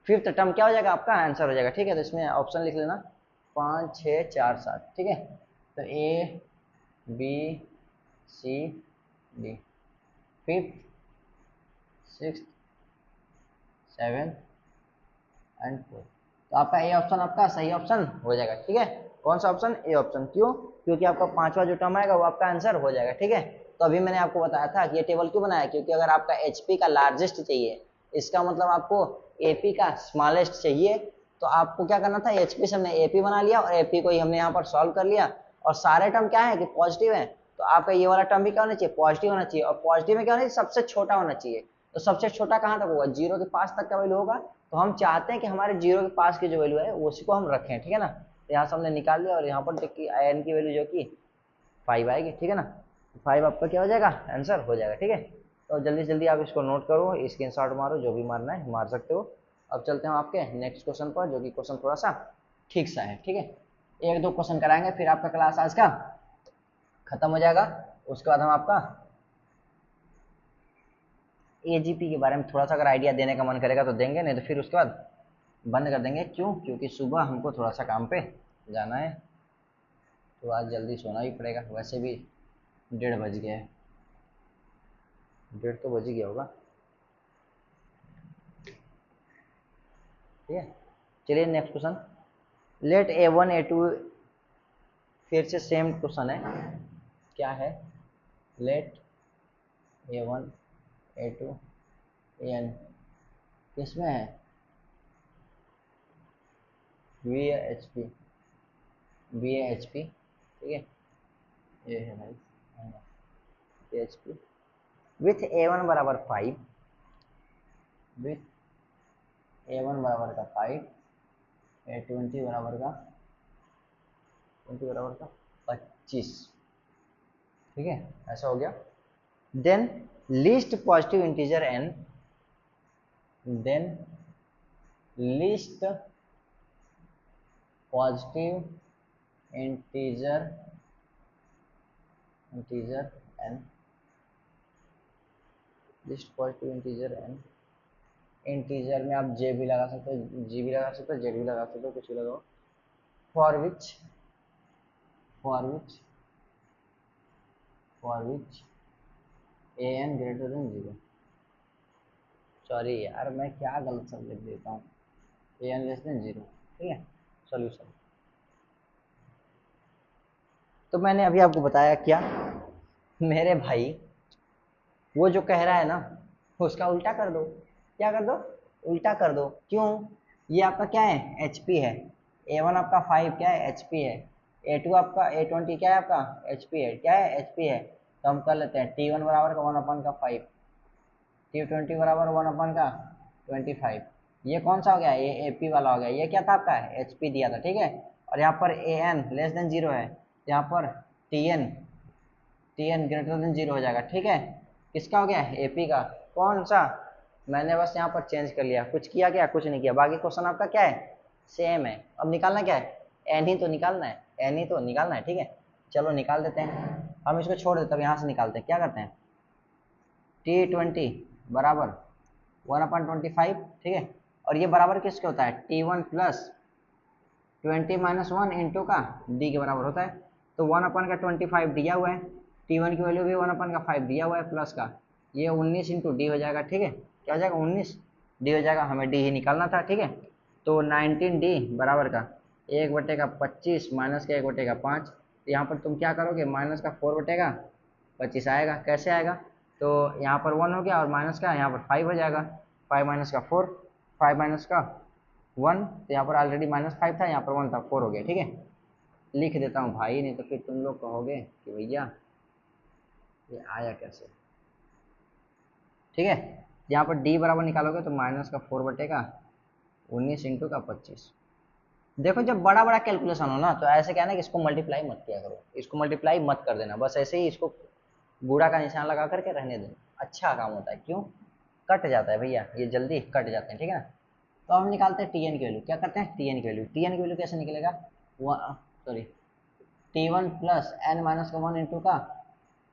फिफ्थ टर्म क्या हो जाएगा? आपका आंसर हो जाएगा। ठीक है, तो इसमें ऑप्शन लिख लेना 5 6 4 7। ठीक है, तो A B C D, fifth, sixth, 7 and 4। तो आपका ए ऑप्शन आपका सही ऑप्शन हो जाएगा, ठीक है। कौन सा ऑप्शन? A option. क्यों? क्योंकि आपका पांचवा जो टर्म आएगा वो आपका आंसर हो जाएगा, ठीक है। तो अभी मैंने आपको बताया था कि ये टेबल क्यों बनाया, क्योंकि अगर आपका एचपी का लार्जेस्ट चाहिए, इसका मतलब आपको एपी का स्मॉलेस्ट चाहिए, तो आपको क्या करना था, एचपी से हमने एपी बना लिया और एपी को ही हमने यहाँ पर सॉल्व कर लिया। और सारे टर्म क्या है कि पॉजिटिव है, तो आपका ये वाला टर्म भी क्या होना चाहिए, पॉजिटिव होना चाहिए। और पॉजिटिव में क्या होना चाहिए, सबसे छोटा होना चाहिए। तो सबसे छोटा कहाँ तक होगा, जीरो के पास तक का वैल्यू होगा। तो हम चाहते हैं कि हमारे जीरो के पास की जो वैल्यू है उसी को हम रखें, ठीक है ना। तो यहाँ से हमने निकाल लिया और यहाँ पर देखिए एन की वैल्यू जो कि 5 आएगी, ठीक है ना। 5 आपका क्या हो जाएगा, आंसर हो जाएगा, ठीक है। तो जल्दी जल्दी आप इसको नोट करो, स्क्रीनशॉट मारो, जो भी मारना है मार सकते हो। अब चलते हैं आपके नेक्स्ट क्वेश्चन पर, जो कि क्वेश्चन थोड़ा सा ठीक सा है, ठीक है। एक दो क्वेश्चन कराएंगे फिर आपका क्लास आज का खत्म हो जाएगा। उसके बाद हम आपका एजीपी के बारे में थोड़ा सा अगर आइडिया देने का मन करेगा तो देंगे, नहीं तो फिर उसके बाद बंद कर देंगे। क्यों? क्योंकि सुबह हमको थोड़ा सा काम पे जाना है, तो आज जल्दी सोना भी पड़ेगा। वैसे भी 1:30 बज गया है, 1:30 तो बज ही गया होगा, ठीक है। चलिए next question, late A1 A2, फिर से सेम क्वेश्चन है। क्या है? लेट A1 A2 AN किसमें है, V H P, B H P, ठीक है। ये है भाई एच पी विथ A1 बराबर 5, विथ A1 बराबर का 5, A20 बराबर का 20 बराबर का 25, ठीक है। ऐसा हो गया। Then least positive integer n, then least positive integer n, least positive integer n। Integer में आप जे भी लगा सकते हो, जी भी लगा सकते हो, जेड भी लगा सकते हो, कुछ भी लगाओ। For which for which for which an greater than 0। Sorry यार, मैं क्या गलत सब लिख देता हूँ, an लेस देन 0, ठीक है। सॉल्यूशन तो मैंने अभी आपको बताया क्या, मेरे भाई वो जो कह रहा है ना उसका उल्टा कर दो। क्या कर दो? उल्टा कर दो। क्यों? ये आपका क्या है, एचपी है। A1 आपका 5 क्या है, एचपी है। A2 आपका A20 क्या है, आपका एचपी है। क्या है, एचपी है। तो हम कर लेते हैं T1 बराबर का 1/5, T20 बराबर 1/25। ये कौन सा हो गया, ये एपी वाला हो गया। ये क्या था आपका, एचपी दिया था, ठीक है। और यहाँ पर AN लेस देन 0 है, यहाँ पर TN ग्रेटर देन 0 हो जाएगा, ठीक है। किसका हो गया, एपी का। कौन सा? मैंने बस यहाँ पर चेंज कर लिया, कुछ किया क्या, कुछ नहीं किया। बाकी क्वेश्चन आपका क्या है, सेम है। अब निकालना क्या है, एन ही तो निकालना है, एन ही तो निकालना है, ठीक है। चलो निकाल देते हैं, हम इसको छोड़ देते हैं, यहाँ से निकालते हैं। क्या करते हैं, T20 बराबर 1/25, ठीक है। और ये बराबर किसके होता है, T1 प्लस 20 - 1 इंटू का डी के बराबर होता है। तो 1/25 दिया हुआ है, T1 की वैल्यू भी 1/5 दिया हुआ है, प्लस का ये 19 इंटू डी हो जाएगा, ठीक है। क्या हो जाएगा, 19 डी हो जाएगा। हमें डी ही निकालना था, ठीक है। तो 19D बराबर का 1/25 माइनस का 1/5। यहाँ पर तुम क्या करोगे, माइनस का 4/25 आएगा। कैसे आएगा, तो यहाँ पर 1 हो गया और माइनस का यहाँ पर 5 हो जाएगा। 5 माइनस का 4, 5 माइनस का 1, तो यहाँ पर ऑलरेडी -5 था, यहाँ पर 1 था, 4 हो गया, ठीक है। लिख देता हूँ भाई, नहीं तो फिर तुम लोग कहोगे कि भैया ये आया कैसे, ठीक है। यहाँ पर डी बराबर निकालोगे तो माइनस का 4/19 इंटू का 25। देखो जब बड़ा बड़ा कैलकुलेशन हो ना तो ऐसे क्या ना कि इसको मल्टीप्लाई मत किया करो, इसको मल्टीप्लाई मत कर देना, बस ऐसे ही इसको गुणा का निशान लगा करके रहने देना, अच्छा काम होता है। क्यों? कट जाता है भैया, ये जल्दी कट जाते हैं, ठीक है ना। तो हम निकालते हैं टीएन की वैल्यू। क्या करते हैं, टीएन की वैल्यू। टीएन की वैल्यू कैसे निकलेगा, sorry T1 plus n-1 into का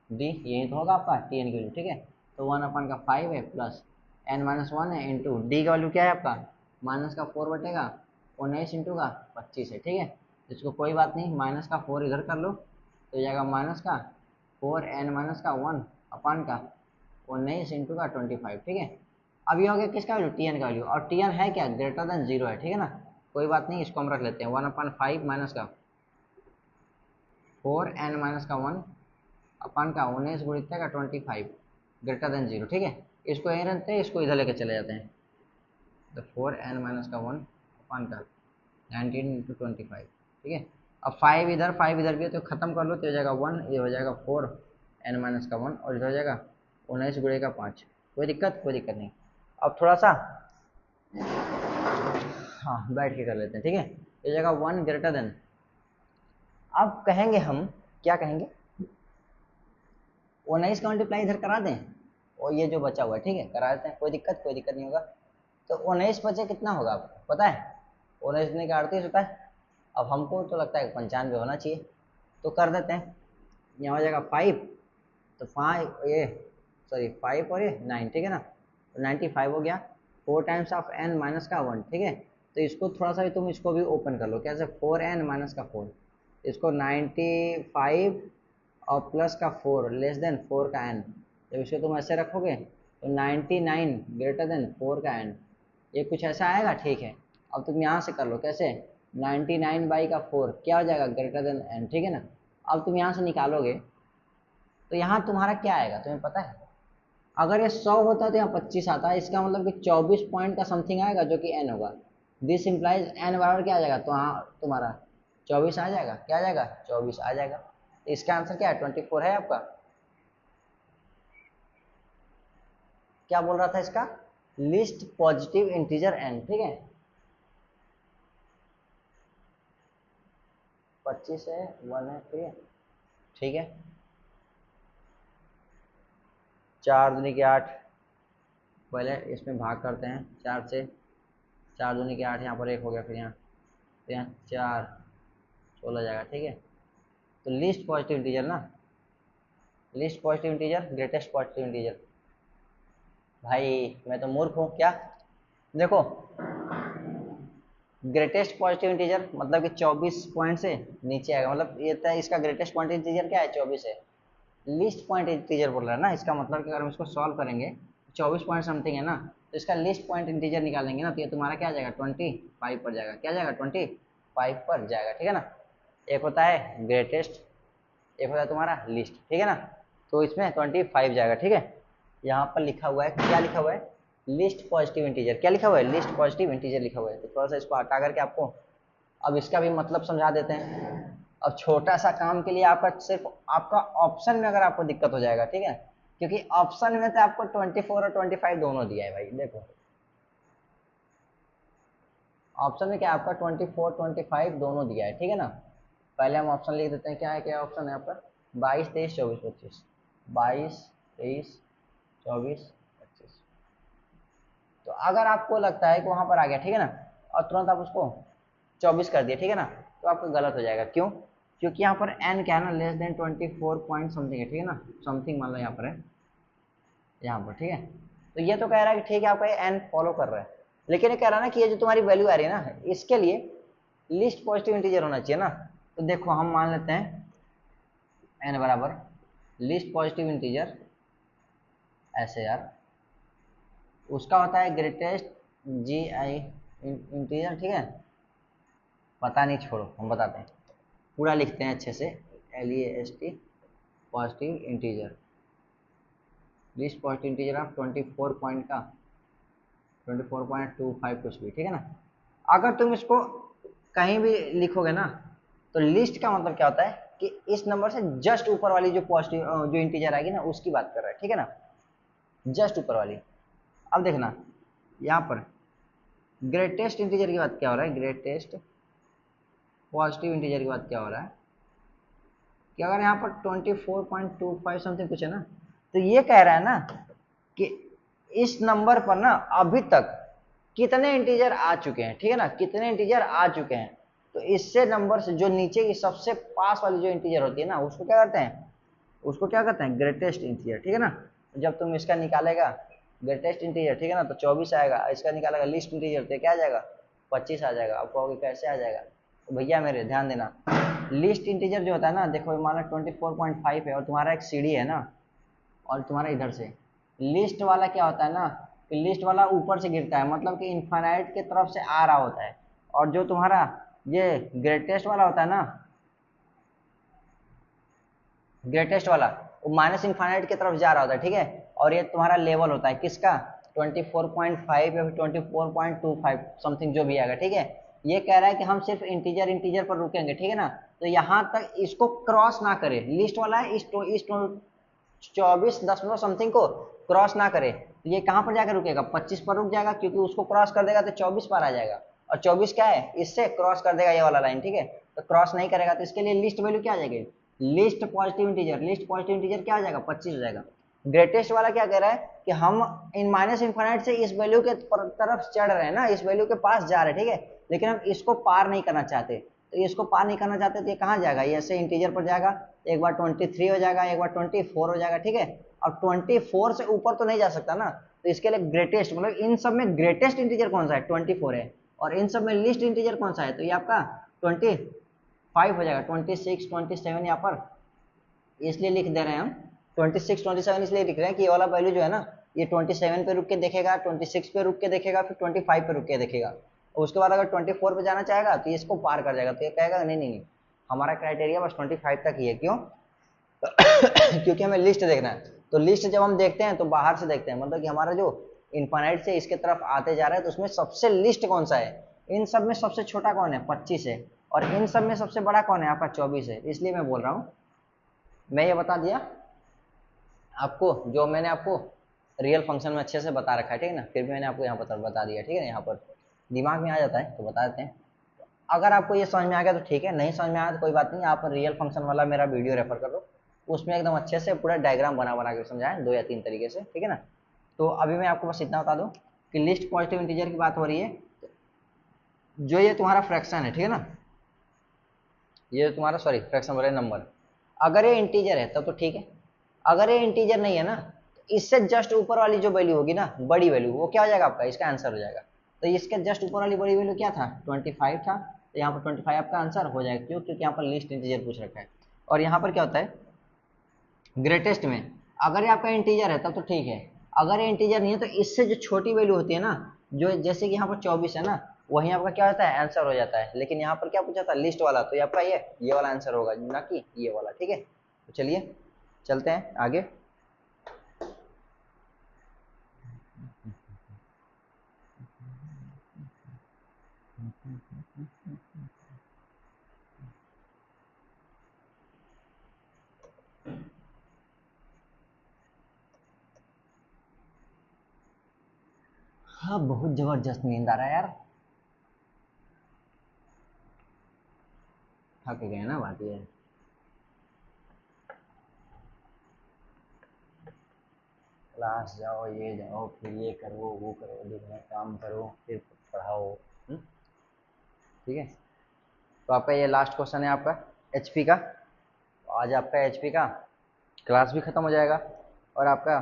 डी, यही तो होगा आपका टीएन की वैल्यू, ठीक है। तो 1/5 है प्लस n-1 है इंटू डी का वैल्यू क्या है आपका, माइनस का 4/19 इंटू का 25 है, ठीक है। इसको कोई बात नहीं, माइनस का 4 इधर कर लो तो जाएगा माइनस का 4n-1 अपान का 19 इंटू का 25, ठीक है। अब ये हो गया किसका वैल्यू, टी एन का वैल्यू, और टी एन है क्या, ग्रेटर देन 0 है, ठीक है ना, कोई बात नहीं, इसको हम रख लेते हैं 1/5 माइनस का 4n माइनस का 1 अपन का 19 गुणित का 25 ग्रेटर देन 0, ठीक है। इसको यहीं रखते हैं, इसको इधर लेके चले जाते हैं, तो 4n माइनस का 1 अपन का 19 इंटू 25, ठीक है। अब 5 इधर भी है, तो खत्म कर लो, तो हो जाएगा 1, ये हो जाएगा 4n माइनस का 1, और इधर हो जाएगा 19 गुणे का 5, कोई दिक्कत नहीं। अब थोड़ा सा हाँ बैठ के कर लेते हैं, ठीक है। ये जगह 1 ग्रेटर देन, अब कहेंगे हम क्या कहेंगे, 19 का मल्टीप्लाई इधर करा दें, और ये जो बचा हुआ है, ठीक है, करा देते हैं, कोई दिक्कत नहीं होगा। तो 19 बचे कितना होगा आपको पता है, 19 ने का 38 होता है। अब हमको तो लगता है 95 होना चाहिए, तो कर देते हैं, यहाँ हो जाएगा 5, तो 5 ये सॉरी 5 और ये 9, ठीक है ना, तो 95 हो गया, 4 टाइम्स ऑफ n माइनस का 1, ठीक है। तो इसको थोड़ा सा भी तुम इसको भी ओपन कर लो, कैसे 4n माइनस का 4, इसको 95 और प्लस का 4 लेस देन 4 का n, जब इसको तुम ऐसे रखोगे तो 99 ग्रेटर देन 4 का n, ये कुछ ऐसा आएगा, ठीक है। अब तुम यहाँ से कर लो, कैसे 99 बाई का 4 क्या हो जाएगा, ग्रेटर देन n, ठीक है ना। अब तुम यहाँ से निकालोगे तो यहाँ तुम्हारा क्या आएगा तुम्हें पता है, अगर ये 100 होता तो यहाँ 25 आता है, इसका मतलब कि 24 पॉइंट का समथिंग आएगा जो कि n होगा। दिस इम्प्लाइज n बराबर क्या आ जाएगा, तो हाँ तुम्हारा 24 आ जाएगा, क्या आ जाएगा 24 आ जाएगा। तो इसका आंसर क्या है 24 है आपका। क्या बोल रहा था इसका, लिस्ट पॉजिटिव इंटीजर n, ठीक है, 25 है 1 है, ठीक है। 4 दूनी के 8, पहले इसमें भाग करते हैं 4 से, 4 दूनी के 8, यहाँ पर 1 हो गया, फिर यहाँ तो यहाँ 4 16 जाएगा, ठीक है। तो लिस्ट पॉजिटिव इंटीजर ना, list positive integer greatest positive integer, भाई मैं तो मूर्ख हूँ क्या, देखो ग्रेटेस्ट पॉजिटिव इंटीजर मतलब कि 24 पॉइंट से नीचे आएगा, मतलब ये था इसका ग्रेटेस्ट पॉइंट इंटीजर क्या है 24 है, लिस्ट पॉइंट इंटीजर बोल रहा है ना, इसका मतलब कि अगर हम इसको सॉल्व करेंगे 24 पॉइंट समथिंग है ना, तो इसका लिस्ट पॉइंट इंटीजर निकालेंगे ना, तो ये तुम्हारा क्या आ जाएगा 25 पर जाएगा, क्या जाएगा 25 पर जाएगा, ठीक है ना। एक होता है ग्रेटेस्ट, एक होता है तुम्हारा लिस्ट, ठीक है ना, तो इसमें 25 जाएगा, ठीक है। यहाँ पर लिखा हुआ है, क्या लिखा हुआ है, लिस्ट पॉजिटिव इंटीजर, क्या लिखा हुआ है, लिस्ट पॉजिटिव इंटीजर लिखा हुआ है। तो थोड़ा सा इसको हटा करके आपको अब इसका भी मतलब समझा देते हैं। अब छोटा सा काम के लिए आपका सिर्फ आपका ऑप्शन में अगर आपको दिक्कत हो जाएगा, ठीक है, क्योंकि ऑप्शन में तो आपको 24 और 25 दोनों दिया है भाई, देखो ऑप्शन में क्या आपका 24 25 दोनों दिया है, ठीक है ना। पहले हम ऑप्शन लिख देते हैं, क्या है, क्या ऑप्शन है आपका 22 23 24 25, 22 23 24 25। तो अगर आपको लगता है कि वहां पर आ गया, ठीक है ना, और तुरंत आप उसको 24 कर दिए, ठीक है ना, तो आपका गलत हो जाएगा, क्यों, क्योंकि यहाँ पर n क्या है ना, लेस देन 24 पॉइंट समथिंग है, ठीक है ना, समथिंग मान लो यहाँ पर है, यहाँ पर, ठीक है। तो ये तो कह रहा है कि ठीक है आपका ये n फॉलो कर रहा है, लेकिन ये कह रहा है ना कि ये जो तुम्हारी वैल्यू आ रही है ना, इसके लिए लिस्ट पॉजिटिव इंटीजर होना चाहिए ना। तो देखो हम मान लेते हैं n बराबर लिस्ट पॉजिटिव इंटीजर ऐसे यार, उसका होता है ग्रेटेस्ट जी आई इंटीजर, ठीक है, पता नहीं छोड़ो हम बताते हैं, पूरा लिखते हैं अच्छे से, LEST positive integer, list positive integer of 24 point का 24.25 कुछ भी, ठीक है ना। अगर तुम इसको कहीं भी लिखोगे ना, तो लिस्ट का मतलब क्या होता है कि इस नंबर से जस्ट ऊपर वाली जो पॉजिटिव जो इंटीजर आएगी ना, उसकी बात कर रहा है, ठीक है ना, जस्ट ऊपर वाली। अब देखना यहाँ पर ग्रेटेस्ट इंटीजर की बात क्या हो रहा है, ग्रेटेस्ट पॉजिटिव इंटीजर की बात क्या हो रहा है कि अगर यहाँ पर 24.25 समथिंग कुछ है ना, तो ये कह रहा है ना कि इस नंबर पर ना अभी तक कितने इंटीजर आ चुके हैं, ठीक है ना, कितने इंटीजर आ चुके हैं। तो इससे नंबर से जो नीचे की सबसे पास वाली जो इंटीजर होती है ना, उसको क्या करते हैं, उसको क्या कहते हैं ग्रेटेस्ट इंटीजर, ठीक है ना। जब तुम इसका निकालेगा ग्रेटेस्ट इंटीजर, ठीक है ना, तो 24 आएगा, इसका निकालेगा लिस्ट इंटीजर तो क्या आ जाएगा 25 आ जाएगा। आप कहोगे कैसे आ जाएगा, तो भैया मेरे ध्यान देना, लिस्ट इंटीजर जो होता है ना, देखो मान लो 24.5 है और तुम्हारा एक सीढ़ी है ना, और तुम्हारा इधर से लिस्ट वाला क्या होता है ना, कि लिस्ट वाला ऊपर से गिरता है, मतलब कि इनफाइनाइट के तरफ से आ रहा होता है, और जो तुम्हारा ये ग्रेटेस्ट वाला होता है ना, ग्रेटेस्ट वाला, वो माइनस इनफाइनाइट की तरफ जा रहा होता है, ठीक है। और ये तुम्हारा लेवल होता है किसका, 24.5 या फिर 24.25 समथिंग जो भी आएगा, ठीक है। ये कह रहा है कि हम सिर्फ इंटीजर इंटीजर पर रुकेंगे, ठीक है ना। तो यहाँ तक इसको क्रॉस ना करे, लिस्ट वाला है इस 24.0 समथिंग को क्रॉस ना करे, तो ये कहाँ पर जाकर रुकेगा, 25 पर रुक जाएगा, क्योंकि उसको क्रॉस कर देगा तो 24 पर आ जाएगा, और 24 क्या है, इससे क्रॉस कर देगा ये वाला लाइन, ठीक है। तो क्रॉस नहीं करेगा, तो इसके लिए लिस्ट वैल्यू क्या आ जाएगी, list positive integer, list positive integer क्या आ जाएगा, 25 हो जाएगा। ग्रेटेस्ट वाला क्या कह रहा है कि हम इन माइनस इनफाइनाइट से इस वैल्यू के तरफ चढ़ रहे हैं ना, इस वैल्यू के पास जा रहे हैं, ठीक है, लेकिन हम इसको पार नहीं करना चाहते, तो इसको पार नहीं करना चाहते तो ये कहाँ जाएगा, ये ऐसे इंटीजर पर जाएगा, एक बार 23 हो जाएगा, एक बार 24 हो जाएगा, ठीक है। अब 24 से ऊपर तो नहीं जा सकता ना, तो इसके लिए ग्रेटेस्ट, मतलब इन सब में ग्रेटेस्ट इंटीजर कौन सा है, 24 है, और इन सब में लिस्ट इंटीजर कौन सा है, तो ये आपका 25 हो जाएगा, 26 27 यहाँ पर इसलिए लिख दे रहे हैं हम 26 27, इसलिए लिख रहे हैं कि ये वाला वैल्यू जो है ना, ये 27 पे रुक के देखेगा, 26 पे रुक के देखेगा, फिर 25 पे रुक के देखेगा, और उसके बाद अगर 24 पे जाना चाहेगा तो ये इसको पार कर जाएगा, तो ये कहेगा नहीं नहीं नहीं, हमारा क्राइटेरिया बस 25 तक ही है, क्यों क्योंकि हमें लिस्ट देखना है। तो लिस्ट जब हम देखते हैं तो बाहर से देखते हैं, मतलब कि हमारा जो इनफाइनाइट से इसके तरफ आते जा रहा है, तो उसमें सबसे लिस्ट कौन सा है, इन सब में सबसे छोटा कौन है, 25 है, और इन सब में सबसे बड़ा कौन है, आपका 24 है, इसलिए मैं बोल रहा हूँ, मैं ये बता दिया आपको, जो मैंने आपको रियल फंक्शन में अच्छे से बता रखा है, ठीक है ना, फिर भी मैंने आपको यहाँ पर बता दिया, ठीक है ना, यहाँ पर दिमाग में आ जाता है तो बता देते हैं। अगर आपको ये समझ में आ गया तो ठीक है, नहीं समझ में आया तो कोई बात नहीं, आप रियल फंक्शन वाला मेरा वीडियो रेफर कर लो, उसमें एकदम अच्छे से पूरा डायग्राम बना बना के समझाएं 2 या 3 तरीके से, ठीक है ना। तो अभी मैं आपको बस इतना बता दूं कि लिस्ट पॉजिटिव इंटीजर की बात हो रही है, जो ये तुम्हारा फ्रैक्शन है, ठीक है ना, ये तुम्हारा सॉरी फ्रैक्शन बोले नंबर, अगर ये इंटीजर है तब तो ठीक है, अगर ये इंटीजर नहीं है ना, तो इससे जस्ट ऊपर वाली जो वैल्यू होगी ना, बड़ी वैल्यू, वो क्या हो जाएगा आपका, इसका आंसर हो जाएगा। तो इसके जस्ट ऊपर वाली बड़ी वैल्यू क्या था, 25 था, तो यहाँ पर 25 आपका आंसर हो जाएगा, क्यों, क्योंकि यहाँ पर लिस्ट इंटीजर पूछ रखा है। और यहाँ पर क्या होता है ग्रेटेस्ट में, अगर ये आपका इंटीजर है तब तो ठीक है, अगर ये इंटीजर नहीं है तो इससे जो छोटी वैल्यू होती है ना, जो जैसे कि यहाँ पर 24 है ना, वहीं आपका क्या होता है, आंसर हो जाता है, लेकिन यहाँ पर क्या पूछा था, लिस्ट वाला, तो ये आपका ये वाला आंसर होगा, ना कि ये वाला, ठीक है। तो चलिए चलते हैं आगे। हाँ बहुत जबरदस्त नींद आ रहा है यार, थक गए ना, बात ये है। क्लास जाओ, ये जाओ, फिर ये करो, वो करो, दिन में काम करो, फिर पढ़ाओ, ठीक है। तो आपका ये लास्ट क्वेश्चन है आपका एचपी का, तो आज आपका एचपी का क्लास भी खत्म हो जाएगा, और आपका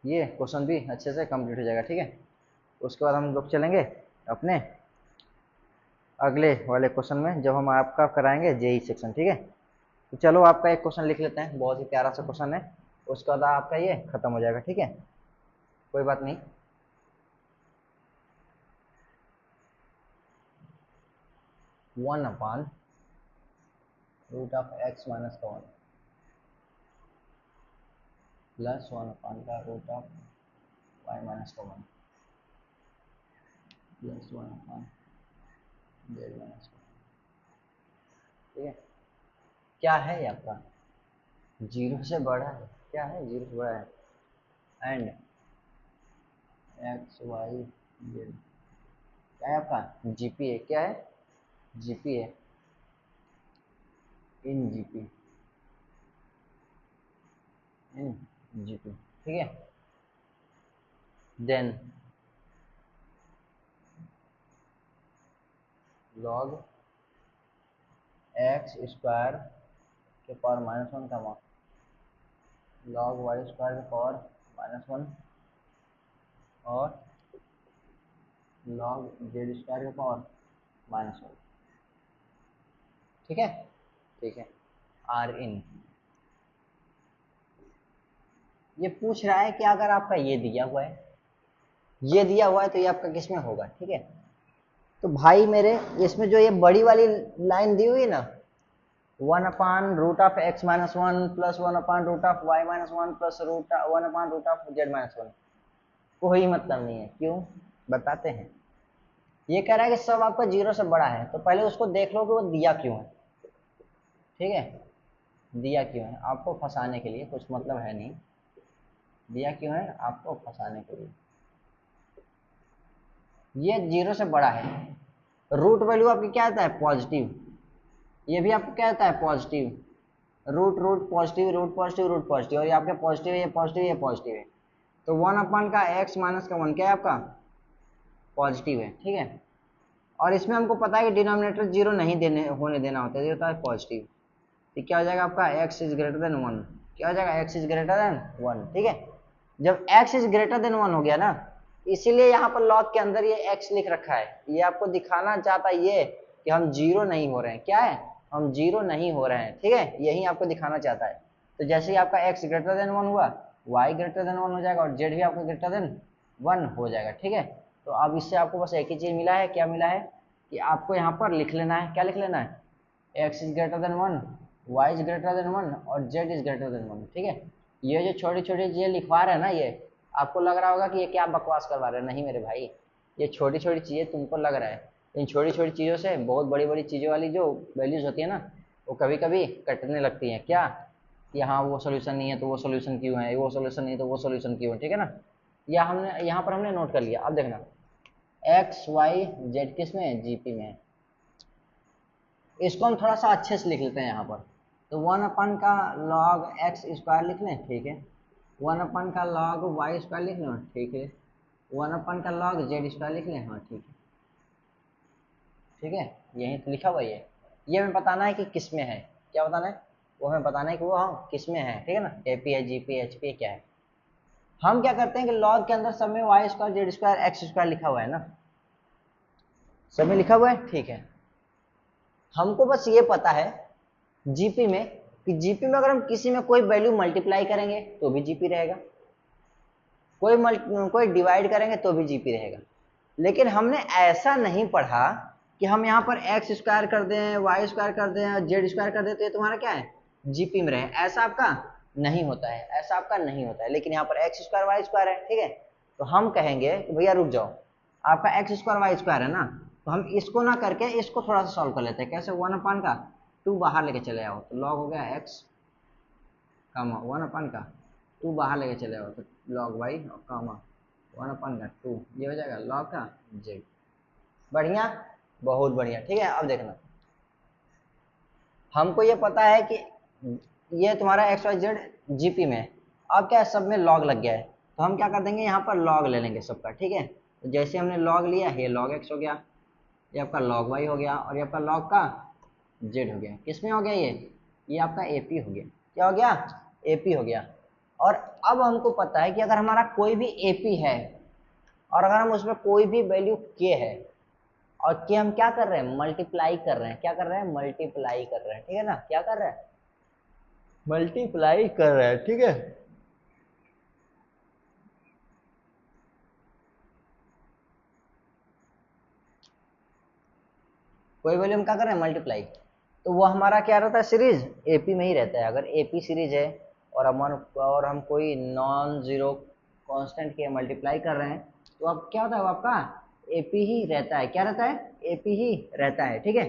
ये क्वेश्चन भी अच्छे से कंप्लीट हो जाएगा, ठीक है। उसके बाद हम लोग चलेंगे अपने अगले वाले क्वेश्चन में, जब हम आपका कराएंगे जेई सेक्शन, ठीक है। तो चलो आपका एक क्वेश्चन लिख लेते हैं, बहुत ही प्यारा सा क्वेश्चन है, उसके बाद आपका ये खत्म हो जाएगा, ठीक है, कोई बात नहीं। 1/√x-1 plus 1/√y-1 plus 1/z-1, ठीक है। क्या है ये आपका, जीरो से बड़ा है, क्या है, जीरो से बड़ा है, एंड एक्स वाई जेड, क्या है आपका जीपी है, क्या है, जीपी है, इन जीपी, इन जीपी, ठीक है। देन लॉग एक्स स्क्वायर के पावर -1 का मान लॉग वाई स्क्वायर के पावर -1 और लॉग जेड स्क्वायर के पावर -1, ठीक है, ठीक है। आर इन, ये पूछ रहा है कि अगर आपका ये दिया हुआ है, ये दिया हुआ है तो ये आपका किस में होगा, ठीक है। तो भाई मेरे इसमें जो ये बड़ी वाली लाइन दी हुई है ना, 1/√(x−1) plus 1/√(y−1) plus 1/√(z−1), कोई मतलब नहीं है। क्यों, बताते हैं। ये कह रहा है कि सब आपका 0 से बड़ा है, तो पहले उसको देख लो कि वो दिया क्यों है, ठीक है। दिया क्यों है, आपको फंसाने के लिए, कुछ मतलब है नहीं। दिया क्यों है, आपको फंसाने के लिए। ये 0 से बड़ा है, रूट वैल्यू आपकी क्या आता है, पॉजिटिव। ये भी आपको क्या आता है, positive. Root root positive, root positive, root positive, और ये आपके पॉजिटिव है, ये पॉजिटिव, ये पॉजिटिव है। तो 1/(x−1) क्या है आपका, पॉजिटिव है, ठीक है। और इसमें हमको पता है कि डिनोमिनेटर 0 नहीं होने देना होता है, ये होता है पॉजिटिव। तो क्या हो जाएगा आपका, x>1। क्या हो जाएगा, x>1, ठीक है। जब x>1 हो गया ना, इसीलिए यहाँ पर लॉग के अंदर ये x लिख रखा है। ये आपको दिखाना चाहता है ये कि हम 0 नहीं हो रहे हैं। क्या है, हम 0 नहीं हो रहे हैं, ठीक है, यही आपको दिखाना चाहता है। तो जैसे ही आपका x>1 हुआ, y>1 हो जाएगा, और z भी आपका >1 हो जाएगा, ठीक है। तो अब इससे आपको बस एक ही चीज मिला है, क्या मिला है, कि आपको यहाँ पर लिख लेना है, क्या लिख लेना है, x>1, y>1 और z>1, ठीक है। ये जो छोटी छोटी चीजें लिखवा रहे हैं ना, ये आपको लग रहा होगा कि ये क्या बकवास करवा रहे हैं। नहीं मेरे भाई, ये छोटी छोटी चीजें तुमको लग रहा है, इन छोटी छोटी चीजों से बहुत बड़ी बड़ी चीजों वाली जो वैल्यूज होती है ना, वो कभी कभी कटने लगती हैं। क्या, कि हाँ वो सोल्यूशन नहीं है तो वो सोल्यूशन क्यों है, वो सोल्यूशन नहीं है तो वो सोल्यूशन क्यों है, ठीक है ना। या हमने यहाँ पर हमने नोट कर लिया। अब देखना, x y z किस में है, जीपी में है। इसको हम थोड़ा सा अच्छे से लिख लेते हैं यहाँ पर। तो 1 का log x² लिख लें, ठीक है। 1 का log y² लिख लें, ठीक है। 1 का log z² लिख लें, हाँ ठीक है, ठीक है। यही तो लिखा हुआ ये हमें बताना है कि किस में है। क्या बताना है, वो हमें बताना है कि वो हाँ किस में है, ठीक है ना। एपी है, जीपी, एचपी क्या है। हम क्या करते हैं कि log के अंदर सब में y² z² x² लिखा हुआ है ना, सब में लिखा हुआ है, ठीक है। हमको बस ये पता है जीपी में, कि जीपी में अगर हम किसी में कोई वैल्यू मल्टीप्लाई करेंगे तो भी जीपी रहेगा, कोई डिवाइड करेंगे तो भी जीपी रहेगा। लेकिन हमने ऐसा नहीं पढ़ा कि हम यहाँ पर x² कर दें, y² कर दें, z² कर दें तो ये तुम्हारा क्या है, जीपी में रहे। ऐसा आपका नहीं होता है, ऐसा आपका नहीं होता है। लेकिन यहाँ पर x² y² है, ठीक है। तो हम कहेंगे कि भैया रुक जाओ, आपका x² y² है ना, तो हम इसको ना करके इसको थोड़ा सा सॉल्व कर लेते हैं। कैसे, 1 का 2 बाहर लेके चले आओ, तो लॉग हो गया x कामा 1 का 2 बाहर लेके चले आओ, तो लॉग y और कामा 1 का 2, ये हो जाएगा लॉग का z। बढ़िया, बहुत बढ़िया, ठीक है। अब देखना, हमको ये पता है कि ये तुम्हारा एक्स वाई जेड जीपी में है। अब क्या है, सब में लॉग लग गया है, तो हम क्या कर देंगे, यहाँ पर लॉग ले लेंगे सबका, ठीक है। तो जैसे हमने लॉग लिया, ये लॉग एक्स हो गया, ये आपका लॉग वाई हो गया, और ये आपका लॉग का जेड हो गया। किसमें हो गया ये आपका एपी हो गया। क्या हो गया, एपी हो गया। और अब हमको पता है कि अगर हमारा कोई भी एपी है, और अगर हम उसमें कोई भी वैल्यू के है, और के हम क्या कर रहे हैं, मल्टीप्लाई कर रहे हैं। क्या कर रहे हैं, मल्टीप्लाई कर रहे हैं, ठीक है ना। क्या कर रहे हैं, मल्टीप्लाई कर रहे हैं, ठीक है। कोई वैल्यू हम क्या कर रहे हैं, मल्टीप्लाई। तो वो हमारा क्या रहता है, सीरीज एपी में ही रहता है। अगर एपी सीरीज है और हम कोई नॉन जीरो कांस्टेंट के मल्टीप्लाई कर रहे हैं, तो अब क्या होता है, वो आपका एपी ही रहता है। क्या रहता है, एपी ही रहता है, ठीक है।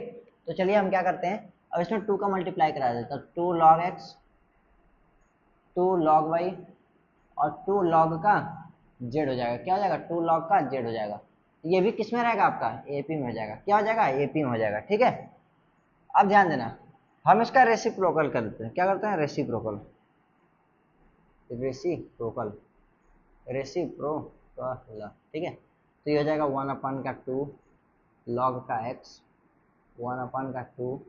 तो चलिए हम क्या करते हैं, अब इसमें 2 का मल्टीप्लाई करा देते हैं। 2 log x, 2 log y और 2 log का z हो जाएगा। क्या हो जाएगा, 2 log का z हो जाएगा। ये भी किस में रहेगा, आपका एपी में हो जाएगा। क्या हो जाएगा, एपी में हो जाएगा, ठीक है। अब ध्यान देना, हम इसका रेसिप्रोकल कर देते हैं। क्या करते हैं, रेसिप्रोकल, रेसिप्रोकल, रेसिप्रोकल, ठीक है। तो ये हो जाएगा 1/2 log का x, 1/2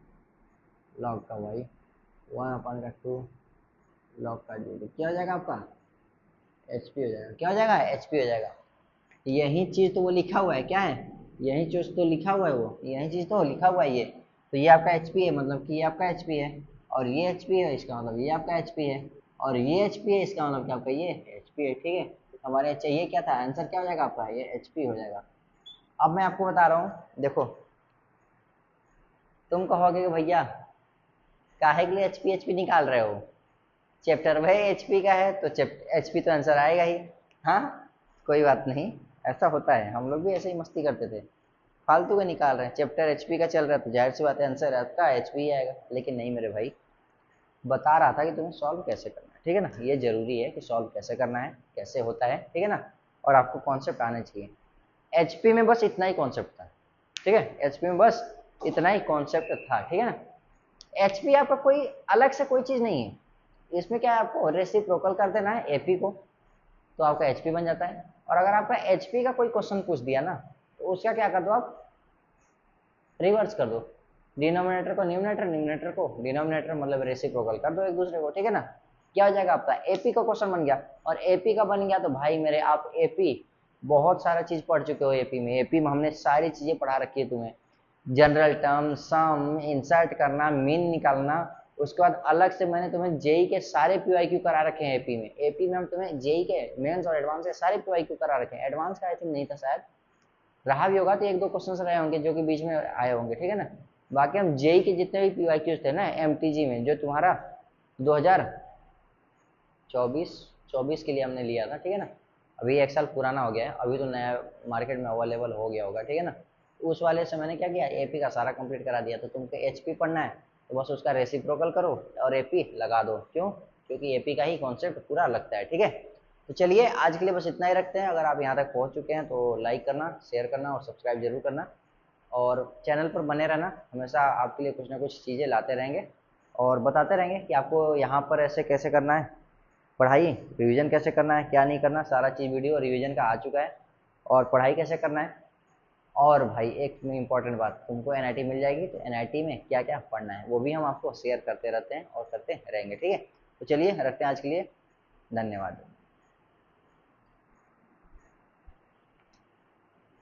log का y, 1/2 log का z। क्या हो जाएगा आपका, एचपी हो जाएगा। क्या हो जाएगा, एचपी हो जाएगा। यही चीज तो वो लिखा हुआ है, क्या है, यही चीज तो लिखा हुआ है, वो यही चीज तो लिखा हुआ है ये। तो ये आपका एचपी है, मतलब कि ये आपका एचपी है, और ये एचपी है, इसका मतलब ये आपका एचपी है, और ये एचपी है, इसका मतलब कि आपका ये एचपी है, ठीक है। हमारे चाहिए क्या था, आंसर क्या हो जाएगा आपका, ये HP हो जाएगा। अब मैं आपको बता रहा हूँ, देखो तुम कहोगे कि भैया काहे के लिए HP निकाल रहे हो, चैप्टर भाई HP का है तो HP तो आंसर आएगा ही। हाँ, कोई बात नहीं, ऐसा होता है, हम लोग भी ऐसे ही मस्ती करते थे, फालतू का निकाल रहे हैं, चैप्टर HP का चल रहा है तो जाहिर सी बात है आंसर आपका HP ही आएगा। लेकिन नहीं मेरे भाई, बता रहा था कि तुम्हें सॉल्व कैसे करना है, ठीक है ना, ये जरूरी है कि सॉल्व कैसे करना है, कैसे होता है, ठीक है ना, और आपको कॉन्सेप्ट आने चाहिए। HP में बस इतना ही कॉन्सेप्ट था, ठीक है, HP में बस इतना ही कॉन्सेप्ट था, ठीक है ना। HP आपका कोई अलग से कोई चीज नहीं है, इसमें क्या है, आपको रेसिप्रोकल कर देना है AP को, तो आपका HP बन जाता है। और अगर आपका HP का कोई क्वेश्चन पूछ दिया ना, तो उसका क्या कर दो आप, रिवर्स कर दो, डिनोमिनेटर को न्यूमिनेटर, न्यूमिनेटर को डिनोमिनेटर, मतलब रेसिप्रोकल कर दो एक दूसरे को, ठीक है ना। क्या हो जाएगा आपका, AP का क्वेश्चन बन गया। और AP का बन गया तो भाई मेरे, आप AP बहुत सारा चीज पढ़ चुके हो, AP में हमने सारी चीजें पढ़ा रखी है तुम्हें, जनरल टर्म, सम, इंसर्ट करना, मीन निकालना। उसके बाद अलग से मैंने तुम्हें जेई के सारे PYQ करा रखे हैं AP में हम तुम्हें जेई के मेंस और एडवांस के सारे PYQ करा रखे हैं। एडवांस का आई थिंक नहीं था शायद, रहा भी होगा तो एक दो क्वेश्चन रहे होंगे जो कि बीच में आए होंगे, ठीक है ना। बाकी हम जेई के जितने भी PYQs थे ना MTG में, जो तुम्हारा 2024 24 के लिए हमने लिया था, ठीक है ना, अभी एक साल पुराना हो गया है, अभी तो नया मार्केट में अवेलेबल हो गया होगा, ठीक है ना। उस वाले से मैंने क्या किया, AP का सारा कंप्लीट करा दिया। तो तुमको HP पढ़ना है तो बस उसका रेसिप्रोकल करो और AP लगा दो, क्यों, क्योंकि AP का ही कॉन्सेप्ट पूरा लगता है, ठीक है। तो चलिए आज के लिए बस इतना ही रखते हैं। अगर आप यहाँ तक पहुँच चुके हैं तो लाइक करना, शेयर करना और सब्सक्राइब जरूर करना, और चैनल पर बने रहना, हमेशा आपके लिए कुछ ना कुछ चीज़ें लाते रहेंगे और बताते रहेंगे कि आपको यहाँ पर ऐसे कैसे करना है पढ़ाई, रिवीजन कैसे करना है, क्या नहीं करना, सारा चीज़ वीडियो रिवीजन का आ चुका है, और पढ़ाई कैसे करना है। और भाई एक इम्पॉर्टेंट बात, तुमको NIT मिल जाएगी तो NIT में क्या क्या पढ़ना है वो भी हम आपको शेयर करते रहते हैं और करते रहेंगे, ठीक है। तो चलिए रखते हैं आज के लिए, धन्यवाद।